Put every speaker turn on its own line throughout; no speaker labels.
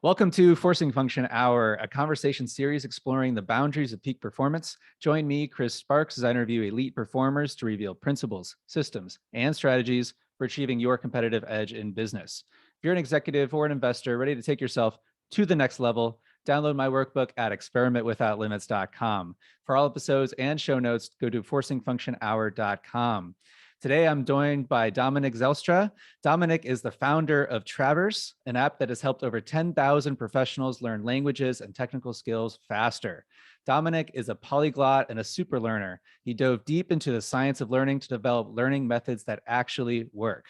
Welcome to Forcing Function Hour, a conversation series exploring the boundaries of peak performance. Join me, Chris Sparks, as I interview elite performers to reveal principles, systems, and strategies for achieving your competitive edge in business. If you're an executive or an investor ready to take yourself to the next level, download my workbook at experimentwithoutlimits.com. For all episodes and show notes, go to forcingfunctionhour.com. Today, I'm joined by Dominic Zijlstra. Dominic is the founder of Traverse, an app that has helped over 10,000 professionals learn languages and technical skills faster. Dominic is a polyglot and a super learner. He dove deep into the science of learning to develop learning methods that actually work.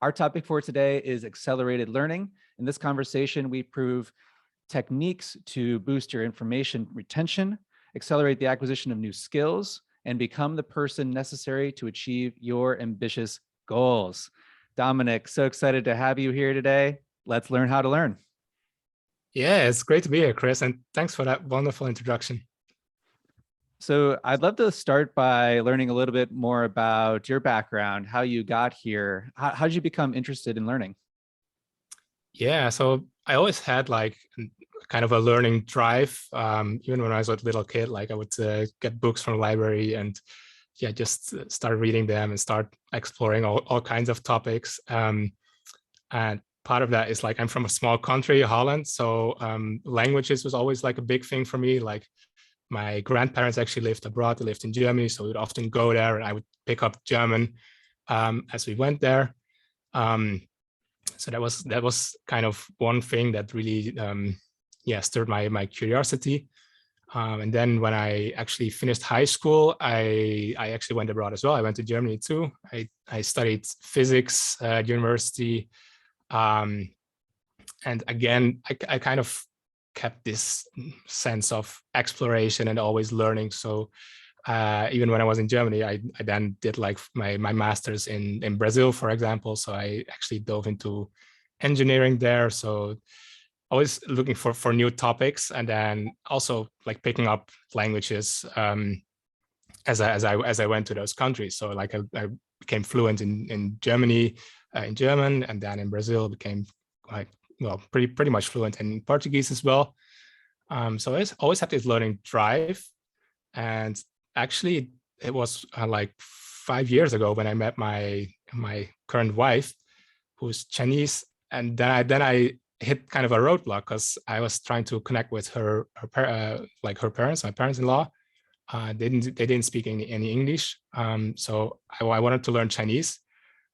Our topic for today is accelerated learning. In this conversation, we prove techniques to boost your information retention, accelerate the acquisition of new skills, and become the person necessary to achieve your ambitious goals. Dominic, so excited to have you here today. Let's learn how to learn.
Yeah, it's great to be here, Chris, and thanks for that wonderful introduction.
So I'd love to start by learning a little bit more about your background, how you got here. How did you become interested in learning?
Yeah, so I always had like kind of a learning drive. Even when I was a little kid, like I would get books from the library and just start reading them and start exploring all kinds of topics. And part of that is like I'm from a small country, Holland. So languages was always like a big thing for me. Like my grandparents actually lived abroad. They lived in Germany. So we'd often go there and I would pick up German as we went there. So that was kind of one thing that really stirred my curiosity. And then when I actually finished high school, I actually went abroad as well. I went to Germany too. I studied physics at university. And again, I kind of kept this sense of exploration and always learning. So even when I was in Germany, I then did like my master's in Brazil, for example. So I actually dove into engineering there. So always looking for new topics, and then also like picking up languages as I went to those countries. So like I became fluent in Germany in German, and then in Brazil became like pretty much fluent in Portuguese as well. So I always had this learning drive, and actually it was like 5 years ago when I met my current wife, who's Chinese, and then I hit kind of a roadblock because I was trying to connect with her parents, my parents-in-law. They didn't speak any English, so I wanted to learn Chinese.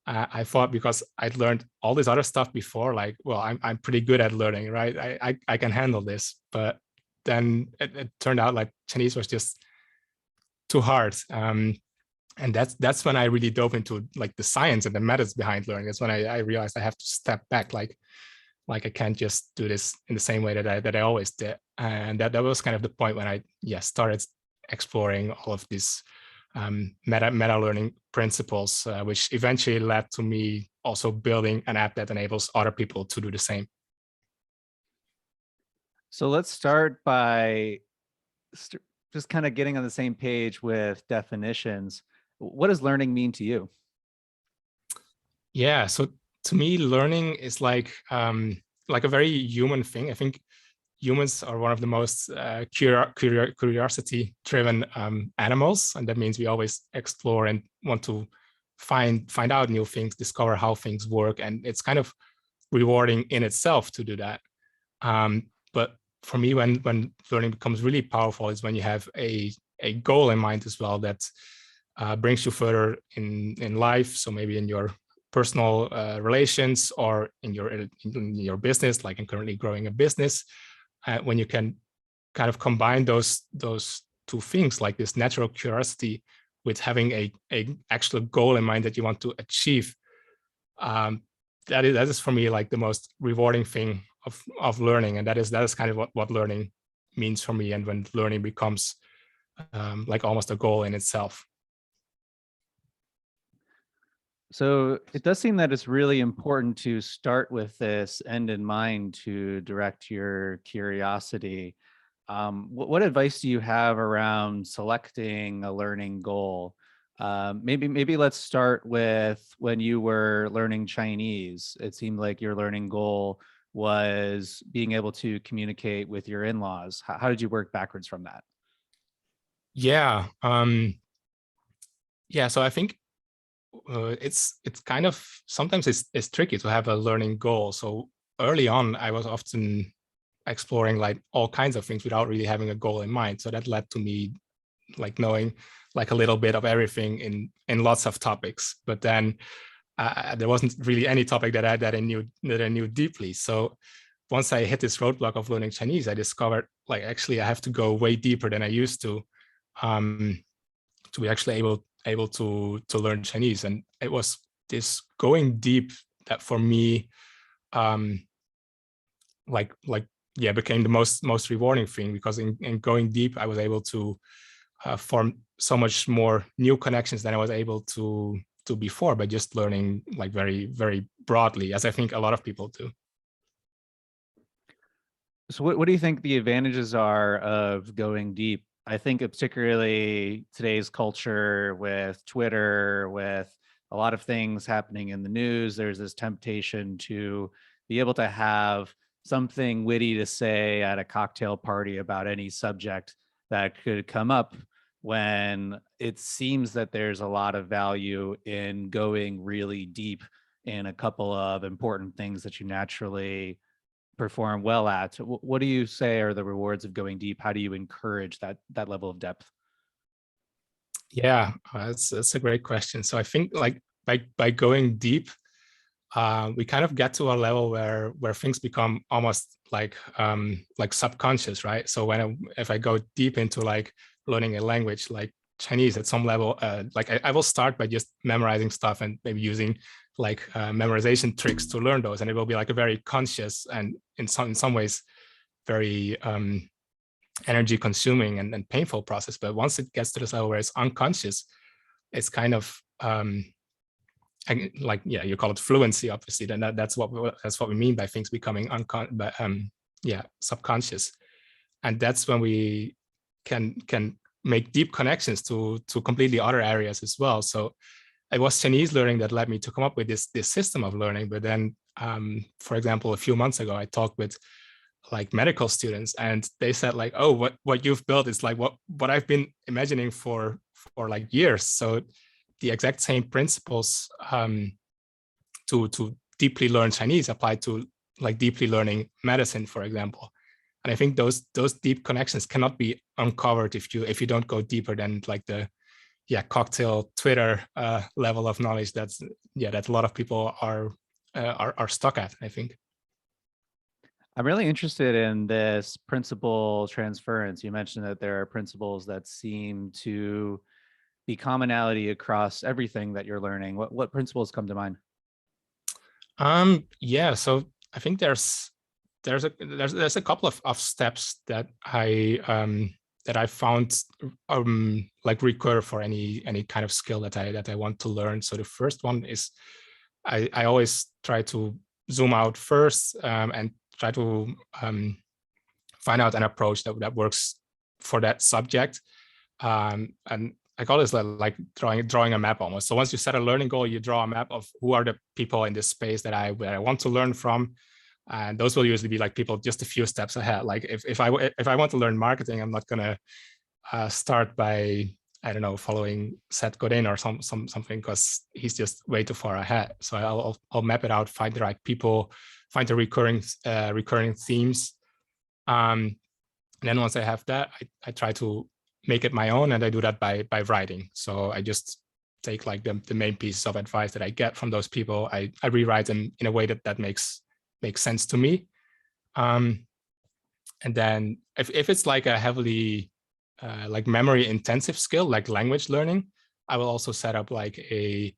I thought because I'd learned all this other stuff before, like, well, I'm pretty good at learning, right? I can handle this. But then it turned out like Chinese was just too hard. And that's when I really dove into like the science and the methods behind learning. That's when I realized I have to step back, like I can't just do this in the same way that I always did. And that was kind of the point when I started exploring all of these meta learning principles, which eventually led to me also building an app that enables other people to do the same.
So let's start by just kind of getting on the same page with definitions. What does learning mean to you?
Yeah, so to me, learning is like a very human thing. I think humans are one of the most curiosity-driven animals, and that means we always explore and want to find out new things, discover how things work, and it's kind of rewarding in itself to do that. But for me, when learning becomes really powerful is when you have a goal in mind as well that brings you further in life. So maybe in your personal relations or in your business, like I'm currently growing a business, when you can kind of combine those two things, like this natural curiosity with having a actual goal in mind that you want to achieve, that is for me like the most rewarding thing of learning, and that is kind of what learning means for me, and when learning becomes like almost a goal in itself.
So it does seem that it's really important to start with this end in mind to direct your curiosity. What advice do you have around selecting a learning goal? Maybe let's start with when you were learning Chinese. It seemed like your learning goal was being able to communicate with your in-laws. How did you work backwards from that?
Yeah. Yeah. So I think it's kind of sometimes it's tricky to have a learning goal. So early on, I was often exploring like all kinds of things without really having a goal in mind. So that led to me like knowing like a little bit of everything in lots of topics. But then there wasn't really any topic that I knew deeply. So once I hit this roadblock of learning Chinese, I discovered like actually I have to go way deeper than I used to be actually able to learn Chinese. And it was this going deep that for me like yeah became the most rewarding thing, because in going deep I was able to form so much more new connections than I was able to before by just learning like very broadly, as I think a lot of people do.
So what do you think the advantages are of going deep? I think particularly today's culture with Twitter, with a lot of things happening in the news, there's this temptation to be able to have something witty to say at a cocktail party about any subject that could come up, when it seems that there's a lot of value in going really deep in a couple of important things that you naturally perform well at. What do you say are the rewards of going deep? How do you encourage that level of depth?
Yeah, that's a great question. So I think like by going deep, we kind of get to a level where things become almost like subconscious, right? So if I go deep into like learning a language like Chinese at some level, like I will start by just memorizing stuff and maybe using like memorization tricks to learn those, and it will be like a very conscious and in some ways very energy consuming and painful process. But once it gets to this level where it's unconscious, it's kind of like, yeah, you call it fluency, obviously. Then that's what we mean by things becoming subconscious. And that's when we can make deep connections to completely other areas as well. So it was Chinese learning that led me to come up with this system of learning. But then, for example, a few months ago, I talked with like medical students, and they said like, oh, what you've built is like what I've been imagining for like years. So the exact same principles to deeply learn Chinese apply to like deeply learning medicine, for example. And I think those deep connections cannot be uncovered if you don't go deeper than like the cocktail Twitter level of knowledge that a lot of people are stuck at, I think.
I'm really interested in this principle transference. You mentioned that there are principles that seem to be commonality across everything that you're learning. What principles come to mind?
Yeah, so I think there's a couple of steps that I found like recur for any kind of skill that I want to learn. So the first one is I always try to zoom out first and try to find out an approach that works for that subject. And I call this like drawing a map almost. So once you set a learning goal, you draw a map of who are the people in this space that I want to learn from. And those will usually be like people just a few steps ahead. Like if I want to learn marketing, I'm not gonna start by, I don't know, following Seth Godin or something, because he's just way too far ahead. So I'll map it out, find the right people, find the recurring themes. And then once I have that, I try to make it my own, and I do that by writing. So I just take like the main pieces of advice that I get from those people. I rewrite them in a way that makes sense to me. And then if it's like a heavily like memory intensive skill, like language learning, I will also set up like a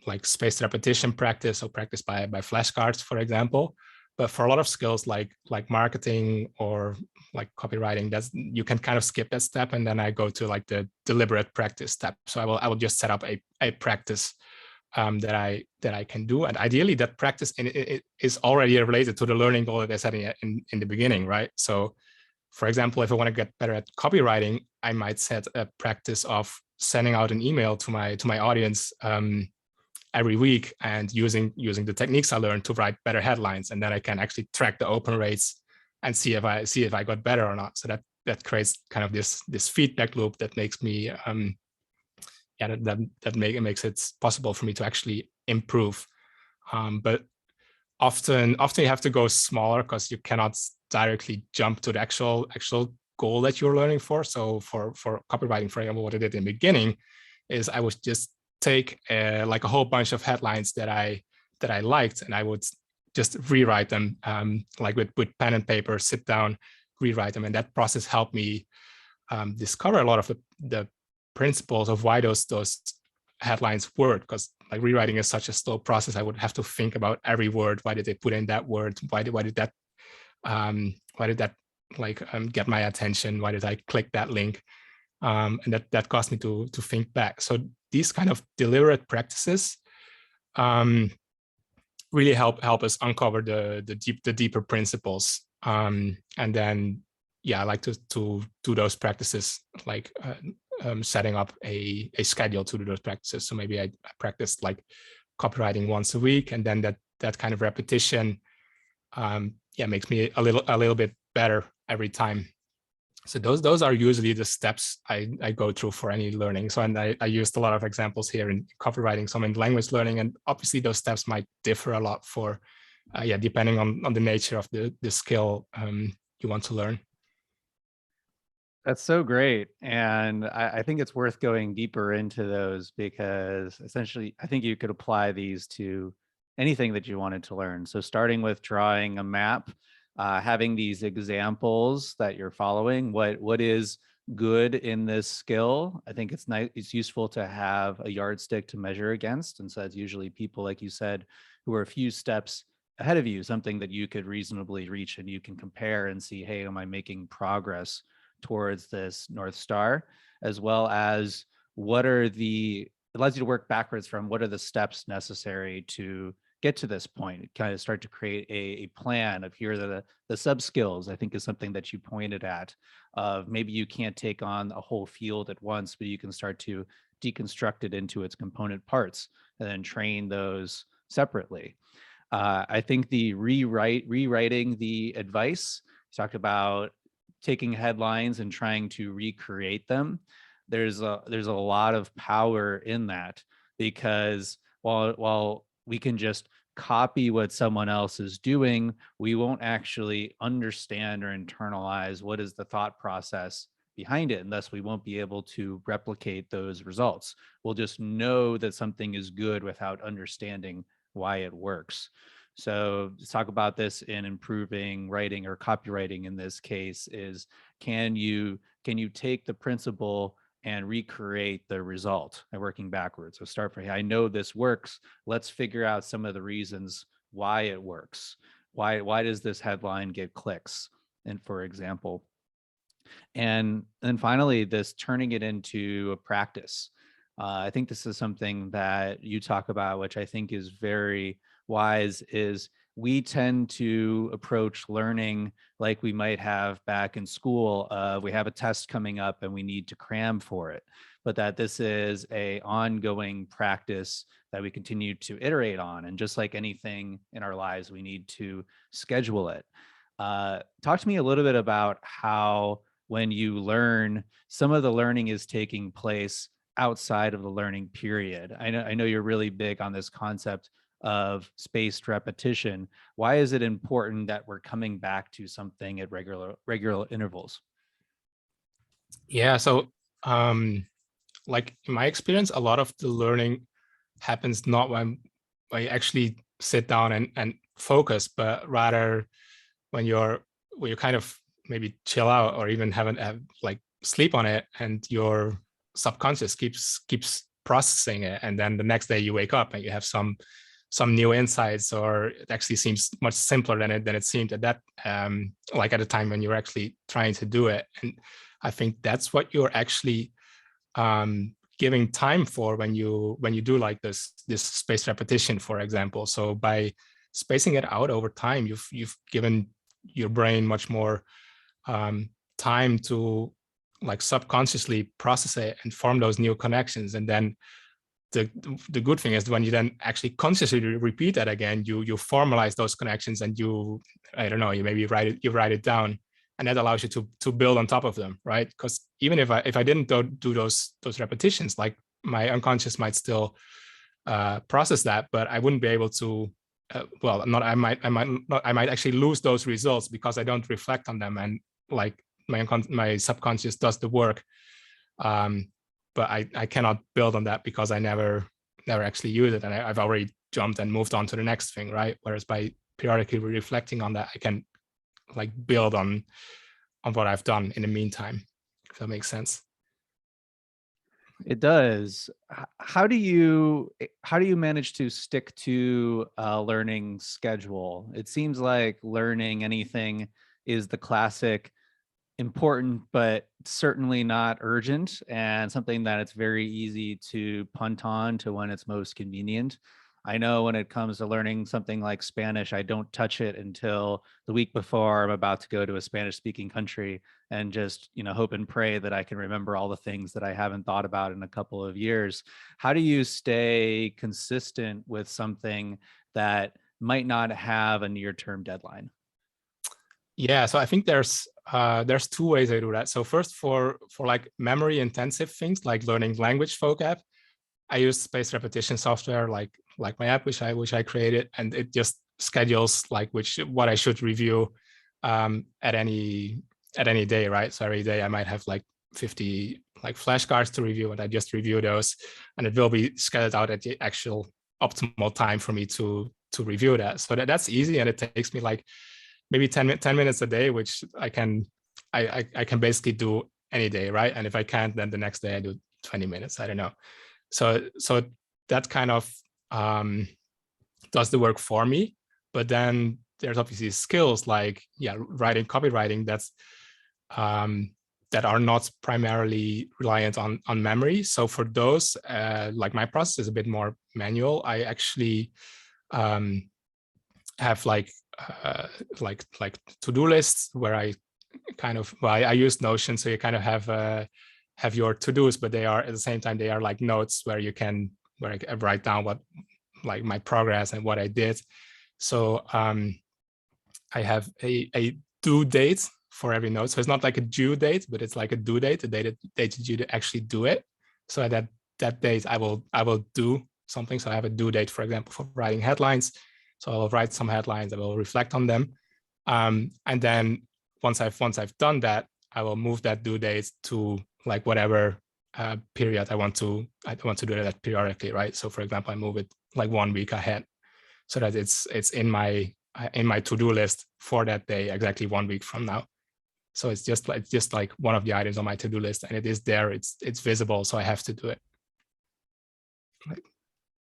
like spaced repetition practice, so practice by flashcards, for example. But for a lot of skills like marketing or like copywriting, you can kind of skip that step, and then I go to like the deliberate practice step. So I will just set up a practice that I can do, and ideally that practice it is already related to the learning goal that I set in the beginning, right? So, for example, if I want to get better at copywriting, I might set a practice of sending out an email to my audience every week and using the techniques I learned to write better headlines, and then I can actually track the open rates and see if I got better or not. So that creates kind of this feedback loop that makes me that makes it possible for me to actually improve. But often you have to go smaller because you cannot directly jump to the actual goal that you're learning for. So for copywriting, for example, what I did in the beginning is I would just take like a whole bunch of headlines that I liked, and I would just rewrite them like with pen and paper, sit down, rewrite them. And that process helped me discover a lot of the principles of why those headlines work, because like rewriting is such a slow process. I would have to think about every word. Why did they put in that word? Why did that get my attention? Why did I click that link? And that caused me to think back. So these kind of deliberate practices really help us uncover the deeper principles. And then I like to do those practices, like setting up a schedule to do those practices. So maybe I practiced like copywriting once a week, and then that kind of repetition makes me a little bit better every time. So those are usually the steps I go through for any learning. So, and I used a lot of examples here in copywriting, some in language learning, and obviously those steps might differ a lot for depending on the nature of the skill you want to learn.
That's so great. And I think it's worth going deeper into those, because essentially, I think you could apply these to anything that you wanted to learn. So starting with drawing a map, having these examples that you're following, what is good in this skill. I think it's nice. It's useful to have a yardstick to measure against. And so it's usually people, like you said, who are a few steps ahead of you, something that you could reasonably reach, and you can compare and see, hey, am I making progress towards this North Star, as well as it allows you to work backwards from what are the steps necessary to get to this point, kind of start to create a plan of here are the sub skills. I think is something that you pointed at, of maybe you can't take on a whole field at once, but you can start to deconstruct it into its component parts and then train those separately. I think the rewriting the advice, you talked about taking headlines and trying to recreate them. There's a lot of power in that, because while we can just copy what someone else is doing, we won't actually understand or internalize what is the thought process behind it, and thus we won't be able to replicate those results. We'll just know that something is good without understanding why it works. So let's talk about this in improving writing or copywriting. In this case, is can you take the principle and recreate the result by working backwards? So start from, hey, I know this works. Let's figure out some of the reasons why it works. Why does this headline get clicks? And for example, and then finally, this turning it into a practice. I think this is something that you talk about, which I think is very wise, is we tend to approach learning like we might have back in school. We have a test coming up and we need to cram for it, but that this is a ongoing practice that we continue to iterate on. And just like anything in our lives, we need to schedule it. Talk to me a little bit about how, when you learn, some of the learning is taking place outside of the learning period. I know you're really big on this concept of spaced repetition. Why is it important that we're coming back to something at regular intervals?
Yeah, so like in my experience, a lot of the learning happens not when you actually sit down and focus, but rather when you kind of maybe chill out or even have like sleep on it, and your subconscious keeps processing it, and then the next day you wake up and you have some new insights, or it actually seems much simpler than it seemed at that like at the time when you're actually trying to do it. And I think that's what you're actually giving time for when you do like this spaced repetition, for example. So by spacing it out over time, you've given your brain much more time to like subconsciously process it and form those new connections. And then the good thing is when you then actually consciously repeat that again, you formalize those connections, and you maybe write it down, and that allows you to build on top of them, right? Because even if I didn't do those repetitions, like my unconscious might still process that, but I wouldn't be able to. I might actually lose those results because I don't reflect on them, and like my subconscious does the work. But I cannot build on that because I never actually use it, and I've already jumped and moved on to the next thing, right? Whereas by periodically reflecting on that, I can like build on what I've done in the meantime, if that makes sense.
It does. How do you manage to stick to a learning schedule? It seems like learning anything is the classic important, but certainly not urgent, and something that it's very easy to punt on to when it's most convenient. I know when it comes to learning something like Spanish, I don't touch it until the week before I'm about to go to a Spanish speaking country, and just, hope and pray that I can remember all the things that I haven't thought about in a couple of years. How do you stay consistent with something that might not have a near-term deadline?
Yeah, so I think there's two ways I do that. So first, for like memory intensive things like learning language vocab, I use spaced repetition software like my app, which I created, and it just schedules like what I should review at any day, right? So every day I might have like 50 like flashcards to review, and I just review those, and it will be scheduled out at the actual optimal time for me to review that. So that's easy, and it takes me like maybe 10 minutes a day, which I can basically do any day, right? And if I can't, then the next day I do 20 minutes. I don't know. So that kind of does the work for me. But then there's obviously skills like writing, copywriting that are not primarily reliant on memory. So for those, like my process is a bit more manual. I actually have like to-do lists where I I use Notion, so you kind of have your to-dos, but they are at the same time they are like notes where I write down what like my progress and what I did. So I have a due date for every note. So it's not like a due date, but it's like a due date, the date that you actually do it. So at that date I will do something. So I have a due date, for example, for writing headlines. So I will write some headlines, I will reflect on them. And then once I've done that, I will move that due date to like whatever period I want to do that periodically, right? So for example, I move it like 1 week ahead, so that it's in my to-do list for that day exactly 1 week from now. So it's just like one of the items on my to-do list, and it is there, it's visible, so I have to do it.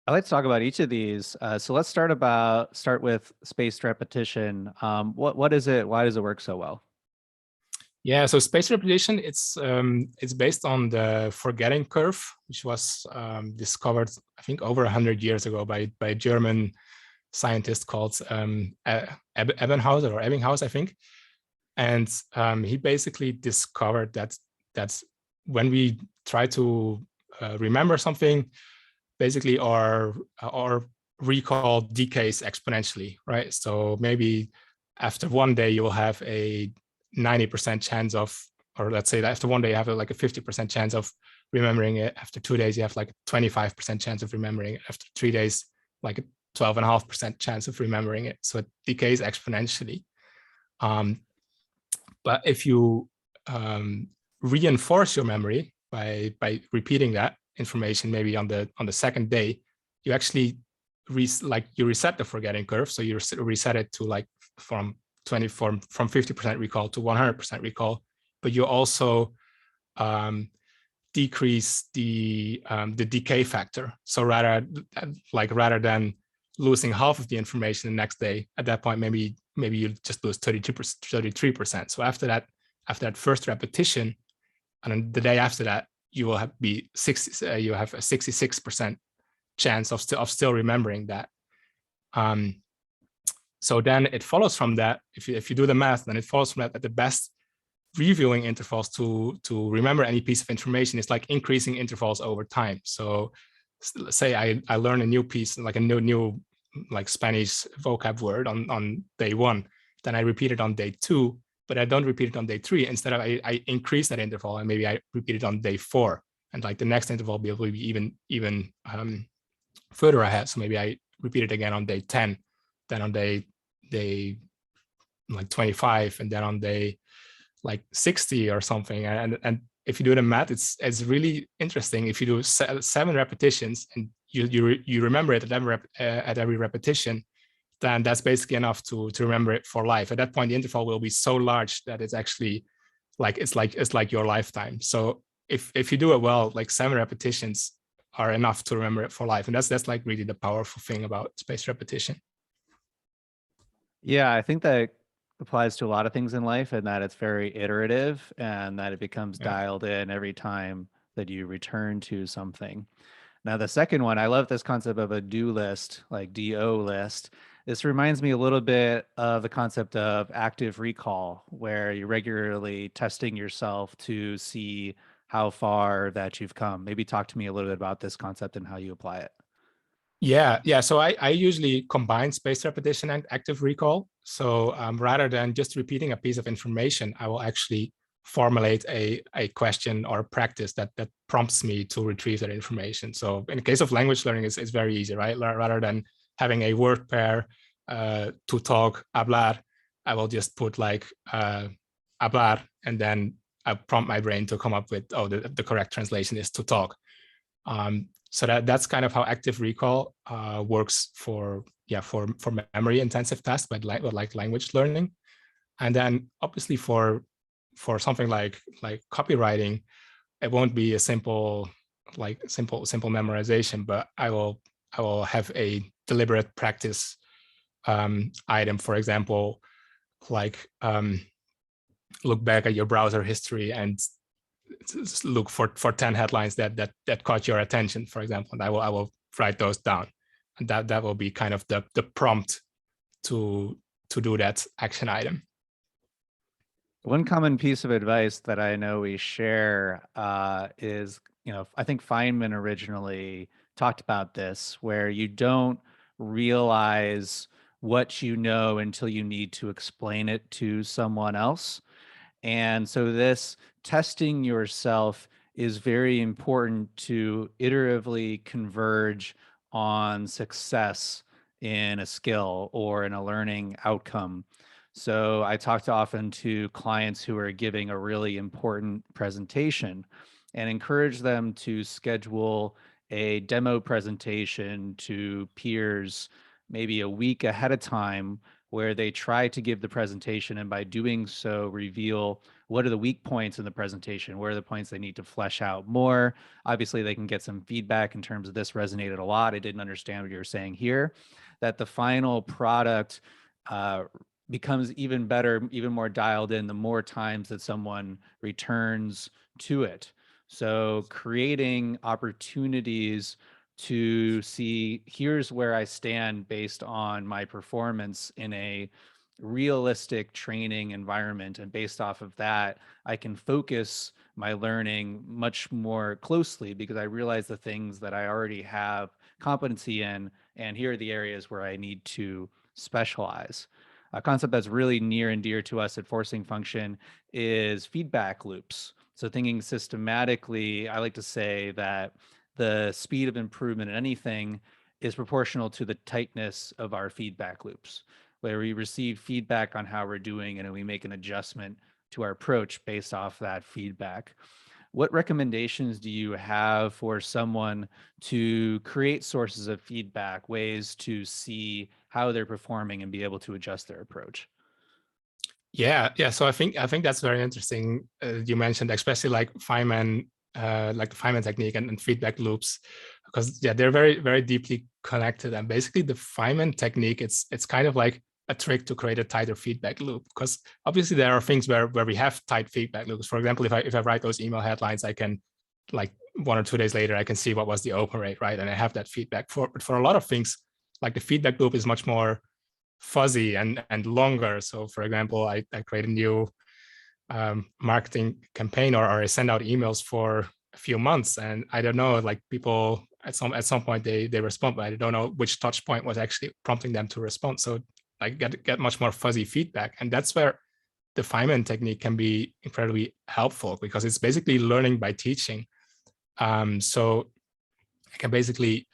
I'd like to talk about each of these. So let's start with spaced repetition. What is it? Why does it work so well?
Yeah, so spaced repetition, it's based on the forgetting curve, which was discovered, I think, over 100 years ago by a German scientist called Ebbinghaus, I think. And he basically discovered that when we try to remember something, basically our recall decays exponentially, right? So maybe after 1 day you will have a 90% chance of, or let's say that after 1 day you have like a 50% chance of remembering it. After 2 days you have like a 25% chance of remembering it. After 3 days, like a 12.5% chance of remembering it. So it decays exponentially. But if you reinforce your memory by repeating that information, maybe on the second day, you actually reset the forgetting curve. So you reset it to like from 50% recall to 100% recall, but you also decrease the decay factor. So rather than losing half of the information the next day, at that point maybe you just lose 33%. So after that first repetition, and then the day after that, you will have a 66% chance of still remembering that. So then it follows from that, if you do the math, then it follows from that the best reviewing intervals to remember any piece of information is like increasing intervals over time. So say I learn a new piece, like a new like Spanish vocab word on day 1, then I repeat it on day 2, but I don't repeat it on day 3. Instead of I increase that interval, and maybe I repeat it on day 4, and like the next interval will be even further ahead. So maybe I repeat it again on day 10, then on day like 25, and then on day like 60 or something. And if you do the math, it's really interesting. If you do 7 repetitions and you remember it at every repetition, then that's basically enough to remember it for life. At that point, the interval will be so large that it's actually like it's like your lifetime. So if you do it well, like 7 repetitions are enough to remember it for life. And that's like really the powerful thing about spaced repetition.
Yeah, I think that applies to a lot of things in life, and that it's very iterative and that it becomes dialed in every time that you return to something. Now, the second one, I love this concept of a do list, like DO list. This reminds me a little bit of the concept of active recall, where you're regularly testing yourself to see how far that you've come. Maybe talk to me a little bit about this concept and how you apply it.
Yeah. So I usually combine spaced repetition and active recall. So rather than just repeating a piece of information, I will actually formulate a question or practice that prompts me to retrieve that information. So in the case of language learning, it's very easy, right? Rather than having a word pair to talk, hablar, I will just put like hablar, and then I prompt my brain to come up with, oh, the correct translation is to talk. So that's kind of how active recall works for memory intensive tasks, but like language learning. And then obviously for something like copywriting, it won't be a simple memorization, but I will have a deliberate practice item. For example, like look back at your browser history and look for 10 headlines that caught your attention, for example, and I will write those down, and that will be kind of the prompt to do that action item.
One common piece of advice that I know we share is, I think Feynman originally talked about this, where you don't realize what you know until you need to explain it to someone else. And so this testing yourself is very important to iteratively converge on success in a skill or in a learning outcome. So I talk often to clients who are giving a really important presentation and encourage them to schedule a demo presentation to peers maybe a week ahead of time, where they try to give the presentation, and by doing so reveal what are the weak points in the presentation, where are the points they need to flesh out more. Obviously they can get some feedback in terms of this resonated a lot, I didn't understand what you were saying here, that the final product becomes even better, even more dialed in the more times that someone returns to it. So creating opportunities to see, here's where I stand based on my performance in a realistic training environment, and based off of that, I can focus my learning much more closely because I realize the things that I already have competency in, and here are the areas where I need to specialize. A concept that's really near and dear to us at Forcing Function is feedback loops. So thinking systematically, I like to say that the speed of improvement in anything is proportional to the tightness of our feedback loops, where we receive feedback on how we're doing and then we make an adjustment to our approach based off that feedback. What recommendations do you have for someone to create sources of feedback, ways to see how they're performing and be able to adjust their approach?
Yeah. So I think that's very interesting. You mentioned especially like the Feynman technique and feedback loops, because they're very, very deeply connected. And basically the Feynman technique, it's kind of like a trick to create a tighter feedback loop, because obviously there are things where we have tight feedback loops. For example, if I write those email headlines, I can, like 1 or 2 days later, I can see what was the open rate, right? And I have that feedback. But for a lot of things, like the feedback loop is much more fuzzy and longer. So for example, I create a new marketing campaign, or I send out emails for a few months, and I don't know, like people at some point they respond, but I don't know which touch point was actually prompting them to respond. So I get much more fuzzy feedback, and that's where the Feynman technique can be incredibly helpful, because it's basically learning by teaching. So I can basically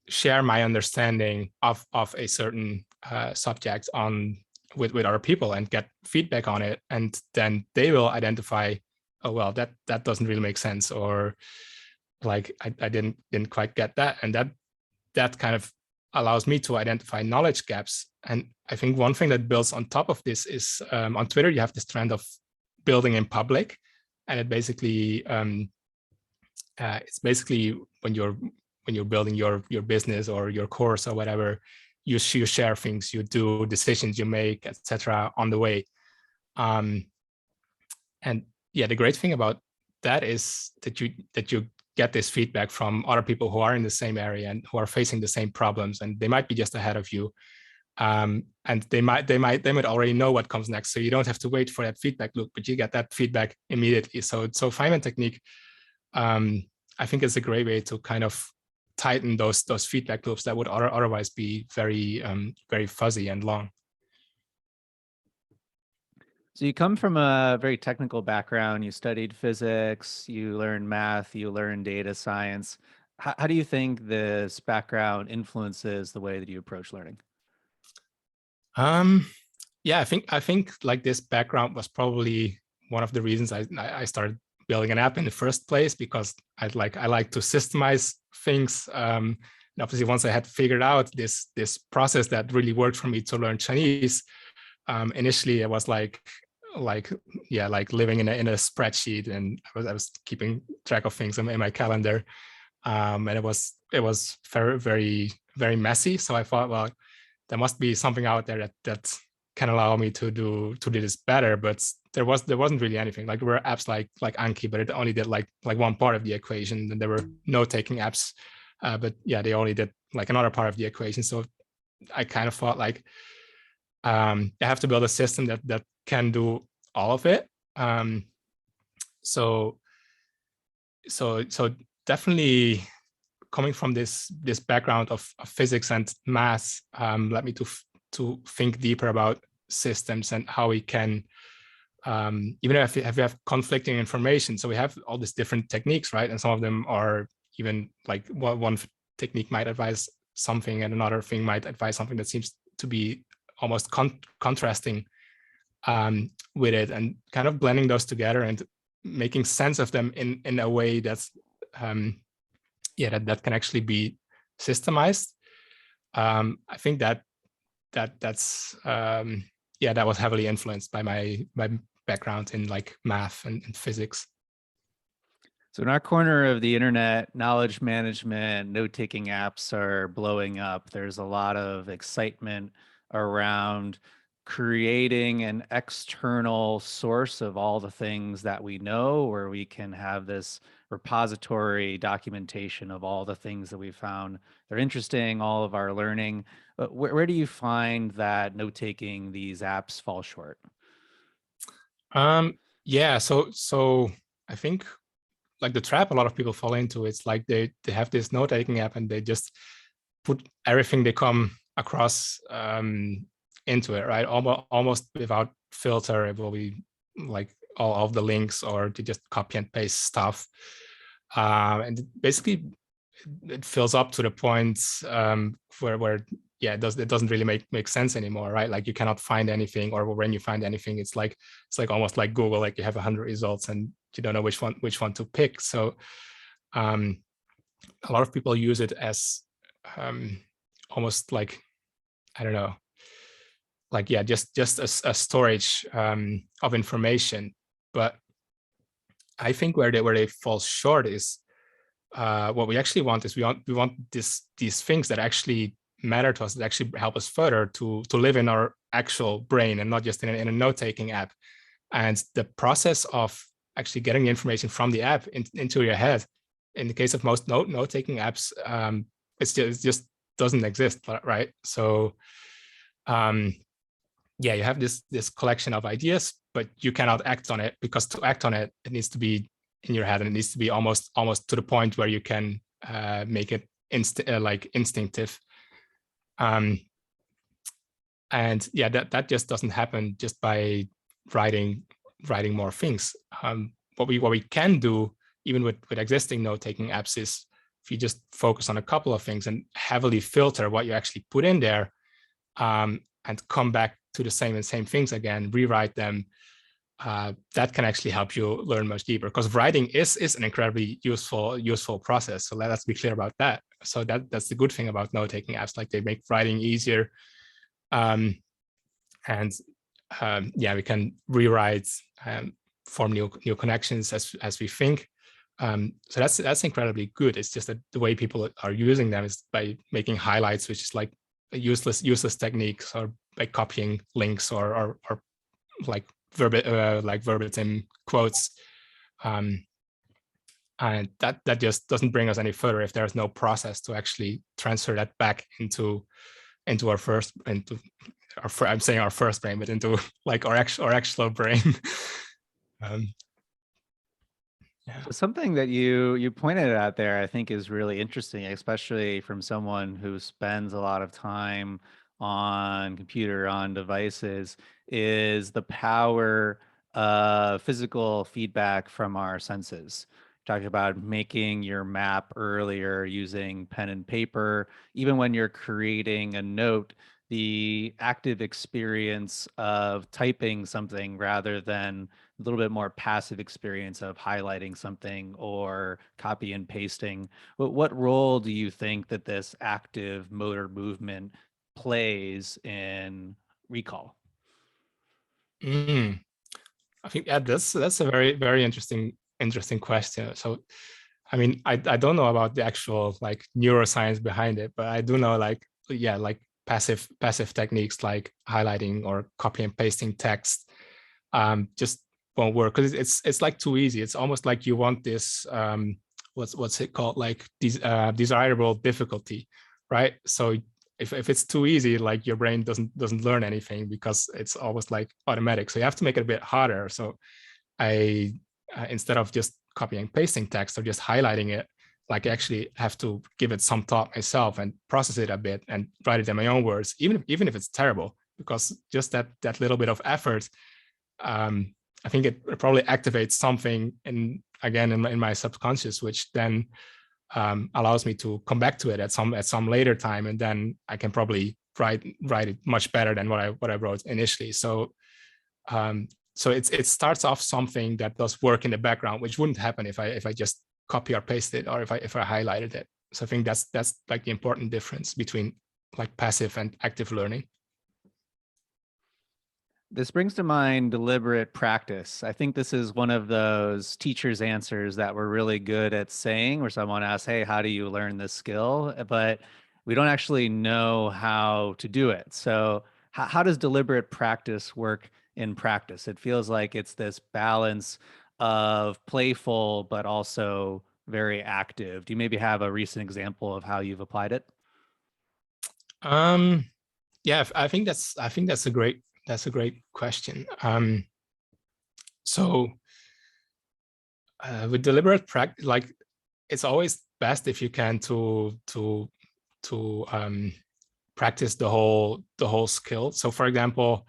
share my understanding of a certain subject with other people and get feedback on it, and then they will identify, oh well, that doesn't really make sense, or like I didn't quite get that, and that kind of allows me to identify knowledge gaps. And I think one thing that builds on top of this is on Twitter you have this trend of building in public, and it basically it's basically when you're building your business or your course or whatever, you share things, you do decisions you make, etc. on the way. And yeah, the great thing about that is that you get this feedback from other people who are in the same area and who are facing the same problems, and they might be just ahead of you. And they might already know what comes next, so you don't have to wait for that feedback loop, but you get that feedback immediately. So Feynman technique, I think, is a great way to kind of tighten those feedback loops that would otherwise be very very fuzzy and long.
So you come from a very technical background. You studied physics, you learned math, you learned data science. How do you think this background influences the way that you approach learning?
Yeah, I think like this background was probably one of the reasons I started building an app in the first place, because I like to systemize things. And obviously, once I had figured out this process that really worked for me to learn Chinese, initially it was like living in a spreadsheet, and I was keeping track of things in my calendar, and it was very very very messy. So I thought, well, there must be something out there that can allow me to do this better. But there wasn't really anything. Like there were apps like Anki, but it only did like one part of the equation. And there were note-taking apps, but yeah, they only did like another part of the equation. So I kind of thought like I have to build a system that can do all of it. So definitely coming from this background of physics and math led me to think deeper about systems and how we can, even if we have conflicting information. So we have all these different techniques, right? And some of them are even like one technique might advise something and another thing might advise something that seems to be almost contrasting with it, and kind of blending those together and making sense of them in a way that's that can actually be systemized. I think that's that was heavily influenced by my background in like math and physics.
So in our corner of the internet, knowledge management, note-taking apps are blowing up. There's a lot of excitement around creating an external source of all the things that we know, where we can have this repository documentation of all the things that we found they're interesting, all of our learning. But where do you find that note-taking, these apps fall short?
Yeah, so I think like the trap a lot of people fall into, it's like they have this note-taking app and they just put everything they come across into it, right? Almost without filter. It will be like all of the links, or to just copy and paste stuff. And basically it fills up to the point where it doesn't really make sense anymore, right? Like you cannot find anything, or when you find anything, it's like almost like Google, like you have 100 results and you don't know which one to pick. So a lot of people use it as almost like, I don't know, like just a storage of information. But I think where they fall short is what we actually want is we want these things that actually matter to us, that actually help us further to live in our actual brain and not just in a note-taking app. And the process of actually getting the information from the app into your head, in the case of most note-taking apps, it just doesn't exist, right? So you have this collection of ideas, but you cannot act on it, because to act on it, it needs to be in your head, and it needs to be almost to the point where you can make it like instinctive. And yeah, that just doesn't happen just by writing more things. What we can do, even with existing note-taking apps, is if you just focus on a couple of things and heavily filter what you actually put in there, and come back to the same things again, rewrite them, that can actually help you learn much deeper, because writing is an incredibly useful process. So let's be clear about that. So that's the good thing about note-taking apps, like they make writing easier. Yeah, we can rewrite, form new connections as we think. So that's incredibly good. It's just that the way people are using them is by making highlights, which is like a useless techniques, or by copying links or like verbatim quotes. And that just doesn't bring us any further if there's no process to actually transfer that back into our first brain, but into like our actual brain. Yeah.
So something that you pointed out there, I think, is really interesting, especially from someone who spends a lot of time on computer, on devices, is the power of physical feedback from our senses. Talking about making your map earlier using pen and paper, even when you're creating a note, the active experience of typing something rather than a little bit more passive experience of highlighting something or copy and pasting. What role do you think that this active motor movement plays in recall?
I think that's a very interesting question. So, I mean, I don't know about the actual like neuroscience behind it, but I do know like, yeah, like passive techniques like highlighting or copy and pasting text just won't work, because it's like too easy. It's almost like you want this what's it called, like desirable difficulty, right? So if it's too easy, like your brain doesn't learn anything, because it's almost like automatic. So you have to make it a bit harder. So I instead of just copying and pasting text or just highlighting it, like I actually have to give it some thought myself and process it a bit and write it in my own words, even if it's terrible, because just that little bit of effort, I think it probably activates something in my subconscious, which then allows me to come back to it at some later time, and then I can probably write it much better than what I wrote initially. So so it starts off something that does work in the background, which wouldn't happen if I just copy or paste it, or if I highlighted it. So I think that's like the important difference between like passive and active learning.
This brings to mind deliberate practice. I think this is one of those teacher's answers that we're really good at saying, where someone asks, hey, how do you learn this skill? But we don't actually know how to do it. So how does deliberate practice work in practice? It feels like it's this balance of playful, but also very active. Do you maybe have a recent example of how you've applied it?
Yeah, I think that's a great question. So with deliberate practice, like it's always best if you can to practice the whole skill. So for example,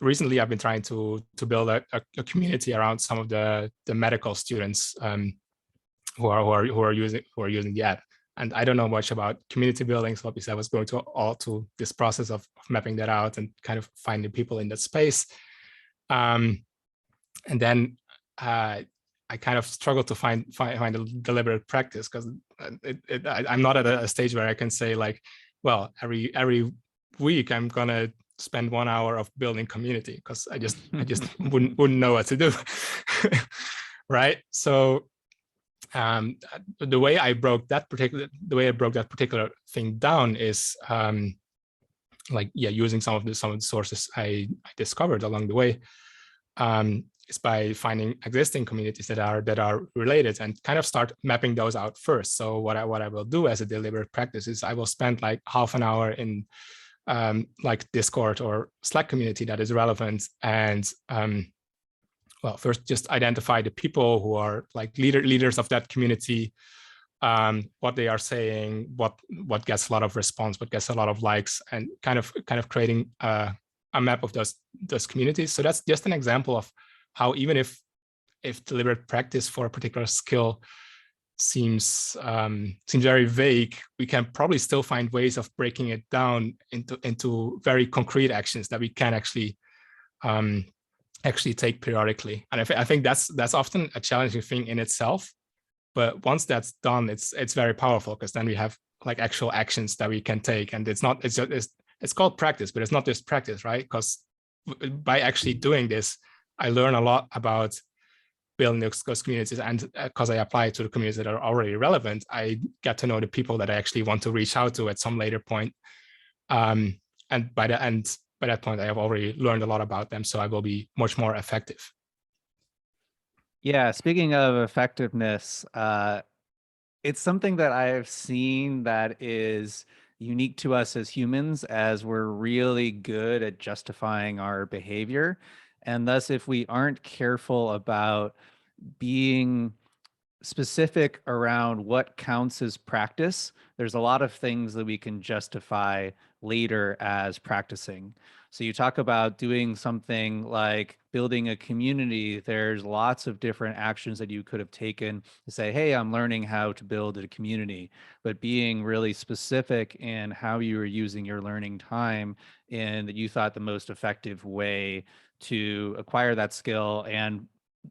recently I've been trying to build a community around some of the medical students who are using the app. And I don't know much about community building, so obviously I was going to this process of mapping that out and kind of finding people in that space. And then I kind of struggled to find a deliberate practice, because I'm not at a stage where I can say like, well, every week I'm gonna spend 1 hour of building community, because I just wouldn't know what to do. Right? So the way I broke that particular thing down is like, yeah, using some of the sources I discovered along the way, is by finding existing communities that are related and kind of start mapping those out first. So what I will do as a deliberate practice is I will spend like half an hour in like Discord or Slack community that is relevant, and well, first just identify the people who are like leaders of that community, what they are saying, what gets a lot of response, what gets a lot of likes, and kind of creating a map of those communities. So that's just an example of how even if deliberate practice for a particular skill seems very vague, we can probably still find ways of breaking it down into very concrete actions that we can actually take periodically. And I think that's often a challenging thing in itself. But once that's done, it's very powerful, because then we have like actual actions that we can take. And it's called practice, but it's not just practice, right? Because by actually doing this, I learn a lot about building those communities, and because I apply it to the communities that are already relevant, I get to know the people that I actually want to reach out to at some later point. And by that point, I have already learned a lot about them, so I will be much more effective.
Yeah, speaking of effectiveness, it's something that I've seen that is unique to us as humans, as we're really good at justifying our behavior. And thus, if we aren't careful about being specific around what counts as practice, there's a lot of things that we can justify later as practicing. So you talk about doing something like building a community. There's lots of different actions that you could have taken to say, hey, I'm learning how to build a community, but being really specific in how you were using your learning time and that you thought the most effective way to acquire that skill and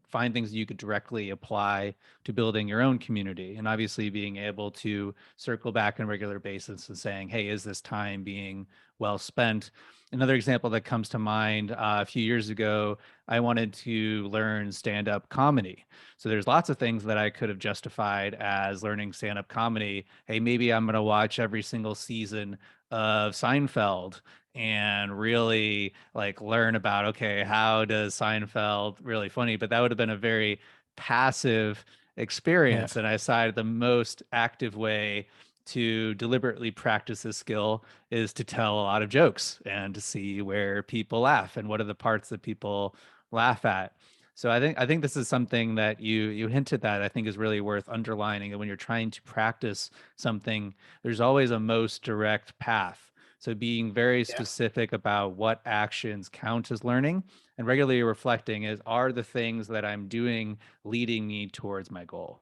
find things that you could directly apply to building your own community. And obviously being able to circle back on a regular basis and saying, hey, is this time being well spent? Another example that comes to mind, a few years ago, I wanted to learn stand-up comedy. So there's lots of things that I could have justified as learning stand-up comedy. Hey, maybe I'm going to watch every single season of Seinfeld and really like learn about, okay, how does Seinfeld really funny? But that would have been a very passive experience.
Yeah.
And I decided the most active way to deliberately practice this skill is to tell a lot of jokes and to see where people laugh and what are the parts that people laugh at. So I think this is something that you hinted that I think is really worth underlining, that when you're trying to practice something, there's always a most direct path. So being very
Yeah.
specific about what actions count as learning and regularly reflecting is, are the things that I'm doing leading me towards my goal?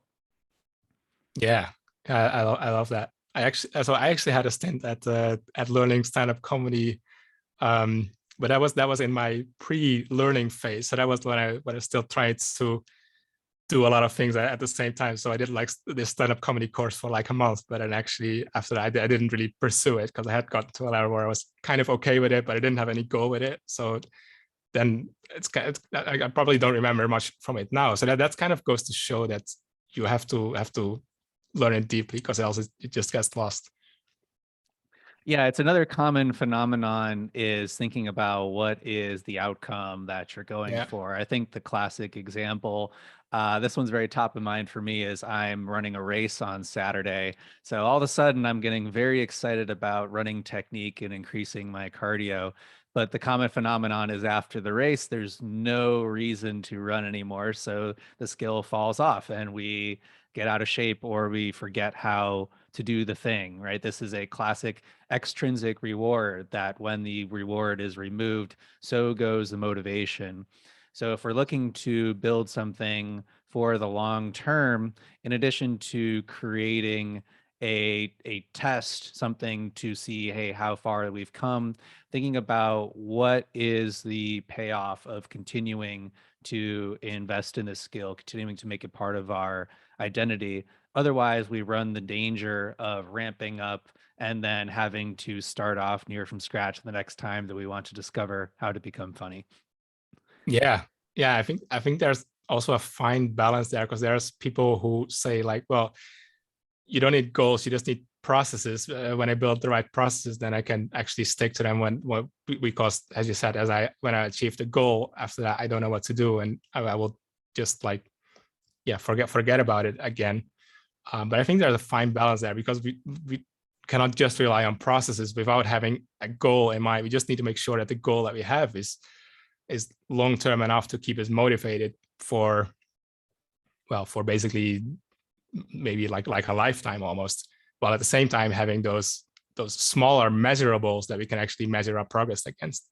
Yeah, I love that. I actually had a stint at learning stand-up comedy, but that was in my pre-learning phase. So that was when I still tried to do a lot of things at the same time. So I did like this stand-up comedy course for like a month, but then actually after that I didn't really pursue it, because I had gotten to a level where I was kind of okay with it, but I didn't have any goal with it. So then I probably don't remember much from it now. So that kind of goes to show that you have to learn it deeply, because else it just gets lost.
Yeah, it's another common phenomenon is thinking about what is the outcome that you're going
Yeah.
for. I think the classic example, this one's very top of mind for me, is I'm running a race on Saturday. So all of a sudden I'm getting very excited about running technique and increasing my cardio. But the common phenomenon is after the race, there's no reason to run anymore. So the skill falls off and we get out of shape or we forget how to do the thing, right? This is a classic extrinsic reward, that when the reward is removed, so goes the motivation. So if we're looking to build something for the long term, in addition to creating a test, something to see, hey, how far we've come, thinking about what is the payoff of continuing to invest in this skill, continuing to make it part of our identity. Otherwise, we run the danger of ramping up and then having to start off near from scratch the next time that we want to discover how to become funny.
Yeah. I think there's also a fine balance there, because there's people who say like, well, you don't need goals, you just need processes. When I build the right processes, then I can actually stick to them because, as you said, when I achieve the goal, after that I don't know what to do, and I will just like, yeah, forget about it again. But I think there's a fine balance there, because we cannot just rely on processes without having a goal in mind. We just need to make sure that the goal that we have is is long-term enough to keep us motivated for, well, for basically maybe like a lifetime almost, while at the same time having those smaller measurables that we can actually measure our progress against.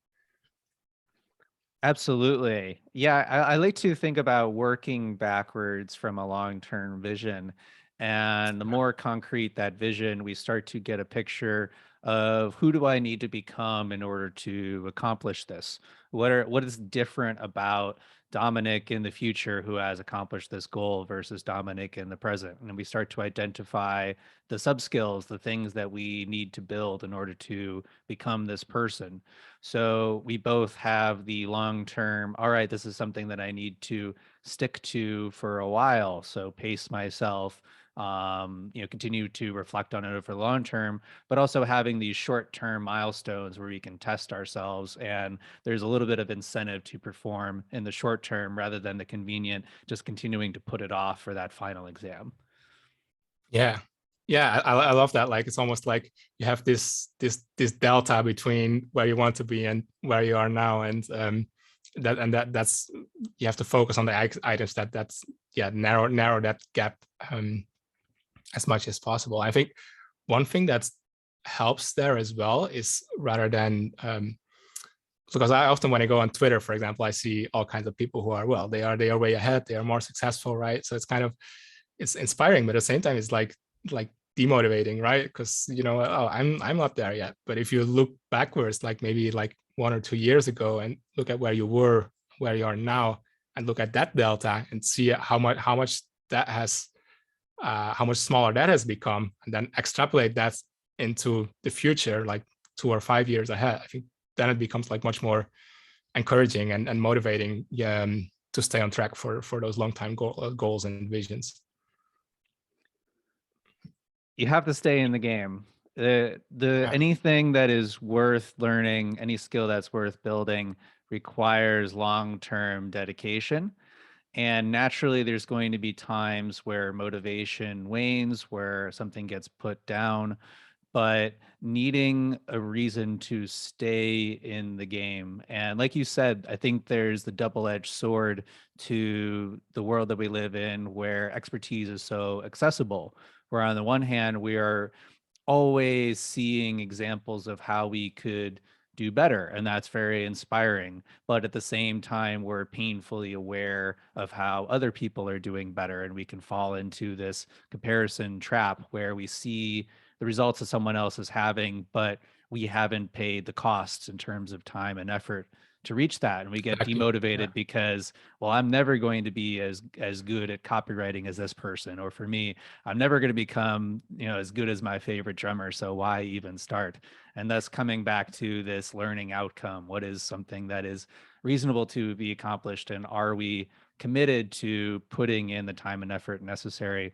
Absolutely. Yeah, I like to think about working backwards from a long-term vision. And the more concrete that vision, we start to get a picture of who do I need to become in order to accomplish this? What is different about Dominic in the future who has accomplished this goal versus Dominic in the present? And we start to identify the sub-skills, the things that we need to build in order to become this person. So we both have the long term, all right, this is something that I need to stick to for a while. So pace myself, continue to reflect on it over the long term, but also having these short term milestones where we can test ourselves. And there's a little bit of incentive to perform in the short term rather than the convenient, just continuing to put it off for that final exam.
Yeah. Yeah, I love that. Like, it's almost like you have this delta between where you want to be and where you are now, and that's you have to focus on the items that's narrow that gap as much as possible. I think one thing that helps there as well is, rather than because I often, when I go on Twitter, for example, I see all kinds of people who are, well, they are way ahead, they are more successful, right? So it's kind of, it's inspiring, but at the same time, it's like demotivating, right? Because, oh, I'm not there yet. But if you look backwards, like maybe like 1 or 2 years ago, and look at where you were, where you are now, and look at that delta and see how much that has, how much smaller that has become, and then extrapolate that into the future, like 2 or 5 years ahead, I think then it becomes like much more encouraging and motivating, to stay on track for those long-time goals and visions.
You have to stay in the game. Anything that is worth learning, any skill that's worth building, requires long-term dedication. And naturally, there's going to be times where motivation wanes, where something gets put down, but needing a reason to stay in the game. And like you said, I think there's the double-edged sword to the world that we live in, where expertise is so accessible. Where on the one hand, we are always seeing examples of how we could do better, and that's very inspiring. But at the same time, we're painfully aware of how other people are doing better, and we can fall into this comparison trap where we see the results that someone else is having, but we haven't paid the costs in terms of time and effort to reach that, and we get demotivated because, well, I'm never going to be as good at copywriting as this person, or for me, I'm never going to become as good as my favorite drummer, so why even start? And thus coming back to this learning outcome, what is something that is reasonable to be accomplished, and are we committed to putting in the time and effort necessary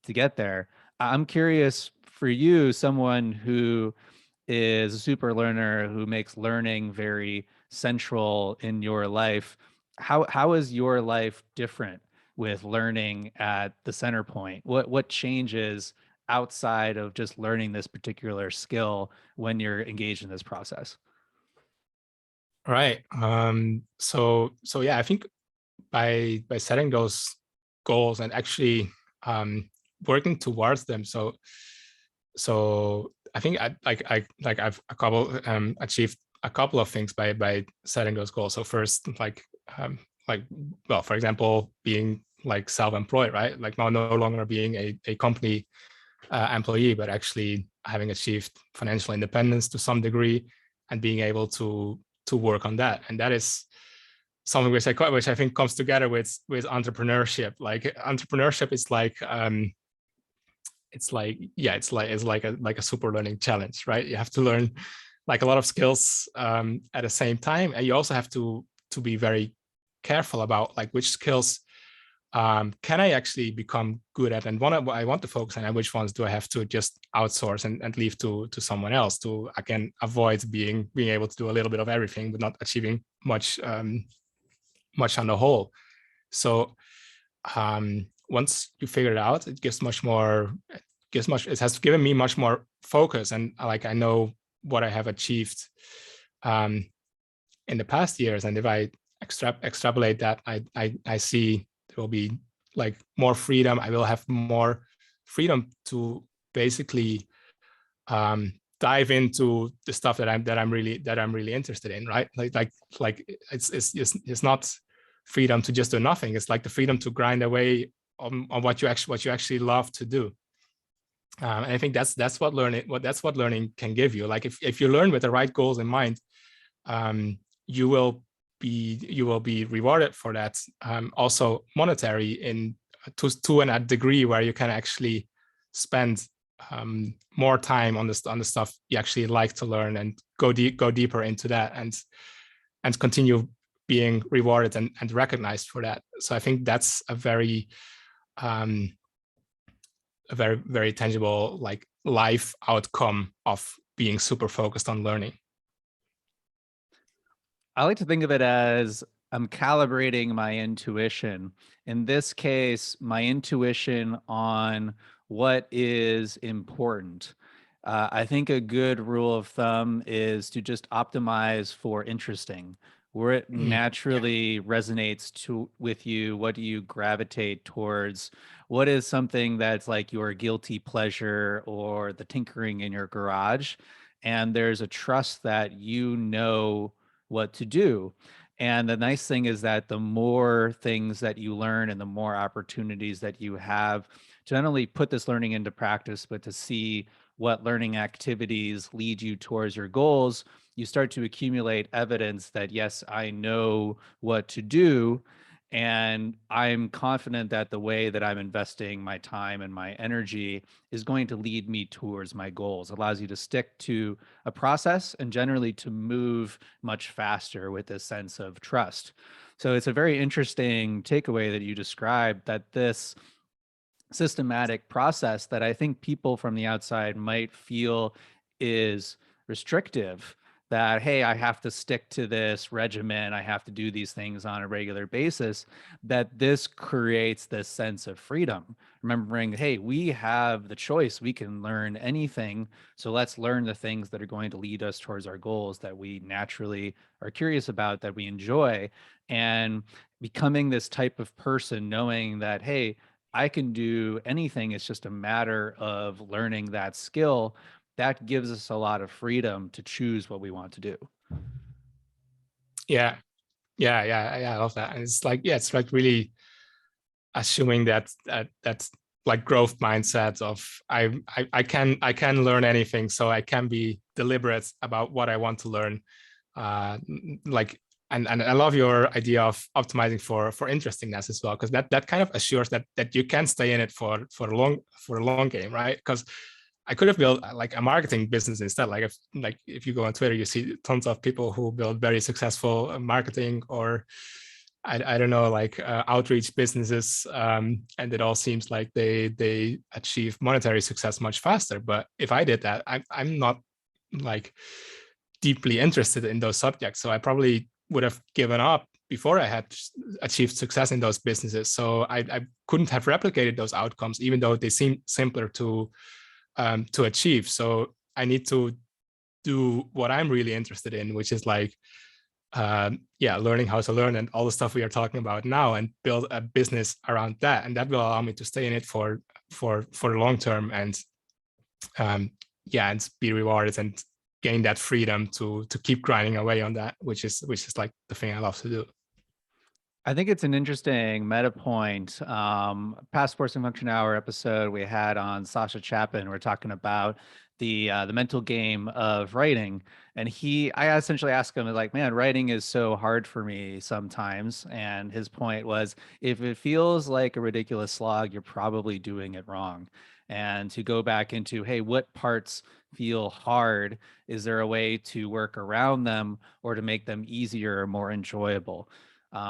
to get there? I'm curious, for you, someone who is a super learner, who makes learning very central in your life, how is your life different with learning at the center point? What changes outside of just learning this particular skill when you're engaged in this process?
Right. So yeah, I think by setting those goals and actually working towards them. So I think I've achieved a couple of things by setting those goals. So first, well, for example, being like self-employed, right? Like no longer being a company employee, but actually having achieved financial independence to some degree, and being able to work on that. And that is something which I think comes together with entrepreneurship. Like entrepreneurship is like it's like a super learning challenge, right? You have to learn like a lot of skills at the same time, and you also have to be very careful about like which skills can I actually become good at, and what I want to focus on, and which ones do I have to just outsource and leave to someone else, to again avoid being able to do a little bit of everything but not achieving much on the whole. So once you figure it out, it has given me much more focus, and like I know what I have achieved in the past years, and if I extrapolate that, I see there will be like more freedom. I will have more freedom to basically dive into the stuff that I'm really interested in, right? Like it's not freedom to just do nothing. It's like the freedom to grind away on what you actually love to do. And I think that's what learning can give you. Like if you learn with the right goals in mind, you will be rewarded for that. Also monetary to a degree where you can actually spend more time on the stuff you actually like to learn and go deeper into that and continue being rewarded and recognized for that. So I think that's a very very tangible like life outcome of being super focused on learning.
I like to think of it as I'm calibrating my intuition. In this case, my intuition on what is important. I think a good rule of thumb is to just optimize for interesting, where it naturally resonates with you. What do you gravitate towards? What is something that's like your guilty pleasure or the tinkering in your garage? And there's a trust that you know what to do. And the nice thing is that the more things that you learn and the more opportunities that you have to not only put this learning into practice, but to see what learning activities lead you towards your goals, you start to accumulate evidence that, yes, I know what to do. And I'm confident that the way that I'm investing my time and my energy is going to lead me towards my goals. It allows you to stick to a process and generally to move much faster with this sense of trust. So it's a very interesting takeaway that you described, that this systematic process that I think people from the outside might feel is restrictive, that, hey, I have to stick to this regimen, I have to do these things on a regular basis, that this creates this sense of freedom. Remembering, hey, we have the choice, we can learn anything. So let's learn the things that are going to lead us towards our goals that we naturally are curious about, that we enjoy. And becoming this type of person, knowing that, hey, I can do anything. It's just a matter of learning that skill. That gives us a lot of freedom to choose what we want to do.
Yeah. I love that. And it's like, yeah, it's like really assuming that like growth mindset of I can learn anything, so I can be deliberate about what I want to learn. Like and I love your idea of optimizing for interestingness as well, because that kind of assures that you can stay in it for a long game, right? Because I could have built like a marketing business instead. Like if you go on Twitter, you see tons of people who build very successful marketing or I don't know, like outreach businesses, and it all seems like they achieve monetary success much faster. But if I did that, I'm not like deeply interested in those subjects, so I probably would have given up before I had achieved success in those businesses. So I couldn't have replicated those outcomes, even though they seem simpler to achieve. So I need to do what I'm really interested in, which is like learning how to learn and all the stuff we are talking about now, and build a business around that. And that will allow me to stay in it for the long term, and and be rewarded and gain that freedom to keep grinding away on that, which is like the thing I love to do.
I think it's an interesting meta point. Passports and Function Hour episode we had on Sasha Chapin, we're talking about the mental game of writing. And I essentially asked him, like, man, writing is so hard for me sometimes. And his point was, if it feels like a ridiculous slog, you're probably doing it wrong. And to go back into, hey, what parts feel hard? Is there a way to work around them or to make them easier or more enjoyable?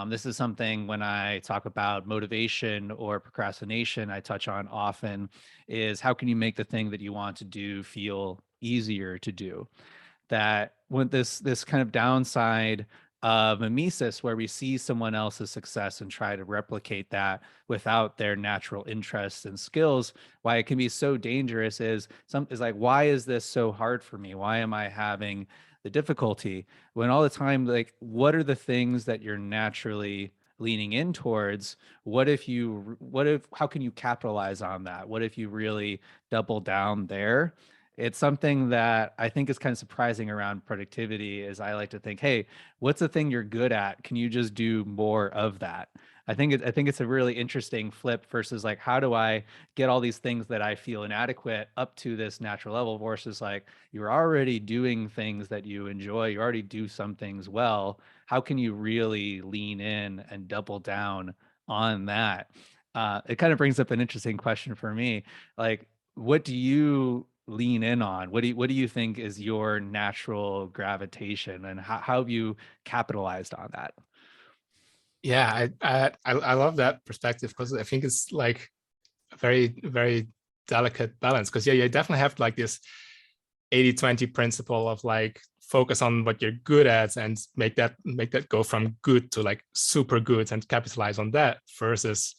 This is something when I talk about motivation or procrastination, I touch on often, is how can you make the thing that you want to do feel easier to do? That when this kind of downside of mimesis, where we see someone else's success and try to replicate that without their natural interests and skills, why it can be so dangerous is like, why is this so hard for me? Why am I having the difficulty, when all the time, like, what are the things that you're naturally leaning in towards? How can you capitalize on that? What if you really double down there? It's something that I think is kind of surprising around productivity is I like to think, hey, what's the thing you're good at? Can you just do more of that? I think it's a really interesting flip versus like, how do I get all these things that I feel inadequate up to this natural level versus like, you're already doing things that you enjoy, you already do some things well. How can you really lean in and double down on that? It kind of brings up an interesting question for me. Like, what do you lean in on? What do you think is your natural gravitation, and how have you capitalized on that?
Yeah, I love that perspective because I think it's like a very delicate balance. Because yeah, you definitely have like this 80-20 principle of like focus on what you're good at and make that go from good to like super good and capitalize on that, versus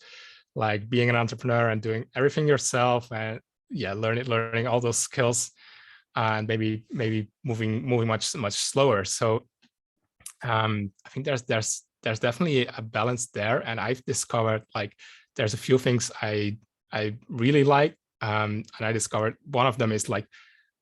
like being an entrepreneur and doing everything yourself and yeah, learning all those skills and maybe moving much slower. So I think there's definitely a balance there, and I've discovered like there's a few things I really like, and I discovered one of them is like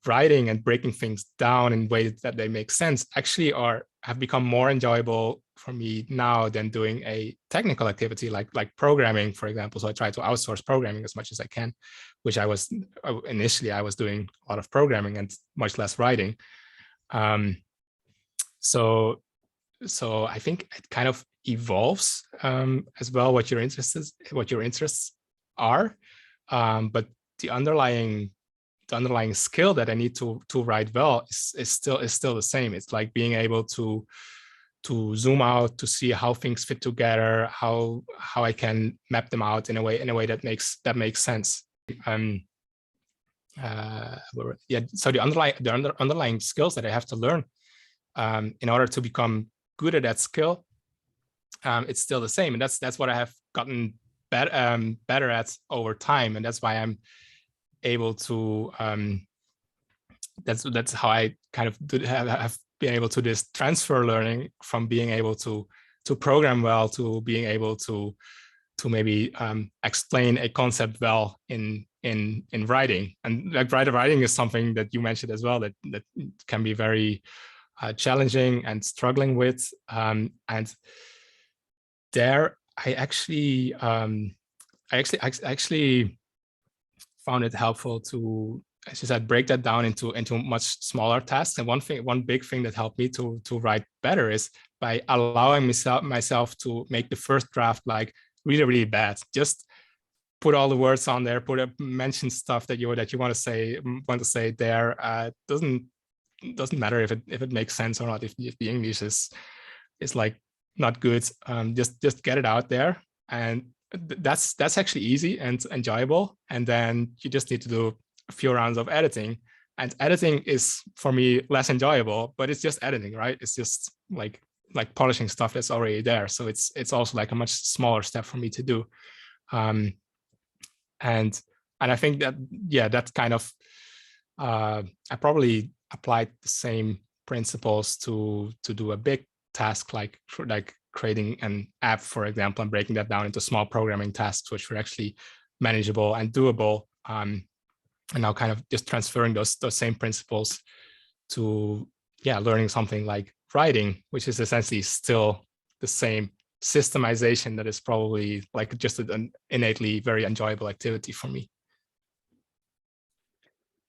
writing and breaking things down in ways that they make sense actually are have become more enjoyable for me now than doing a technical activity like programming, for example. So I try to outsource programming as much as I can, which I was initially I was doing a lot of programming and much less writing. Um, so so I think it kind of evolves as well what your interests are, but the underlying skill that I need to write well is still the same. It's like being able to zoom out to see how things fit together, how I can map them out in a way that makes sense. Um, yeah, so the underlying skills that I have to learn in order to become good at that skill, it's still the same, and that's what I have gotten better at over time, and that's why I'm able to that's how I kind of have been able to this transfer learning from being able to program well to being able to maybe explain a concept well in writing. And like writing is something that you mentioned as well that can be very challenging and struggling with, and there I actually found it helpful to, as you said, break that down into much smaller tasks. And one big thing that helped me to write better is by allowing myself to make the first draft like really bad. Just put all the words on there, mention stuff that you want to say there. Doesn't matter if it makes sense or not. If the English is like not good, just get it out there, and that's actually easy and enjoyable. And then you just need to do a few rounds of editing, and editing is for me less enjoyable, but it's just editing, right? It's just like polishing stuff that's already there. So it's also like a much smaller step for me to do. um, and I think that yeah, that kind of I probably applied the same principles to do a big task like creating an app, for example, and breaking that down into small programming tasks which were actually manageable and doable. And now kind of just transferring those same principles to yeah, learning something like writing, which is essentially still the same systemization that is probably like just an innately very enjoyable activity for me.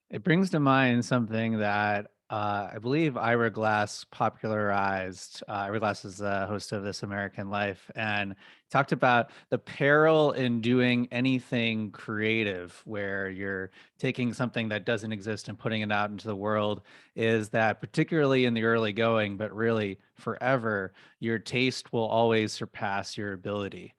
It brings to mind something that I believe Ira Glass popularized. Ira Glass is the host of This American Life, and talked about the peril in doing anything creative where you're taking something that doesn't exist and putting it out into the world. Is that particularly in the early going, but really forever, your taste will always surpass your ability.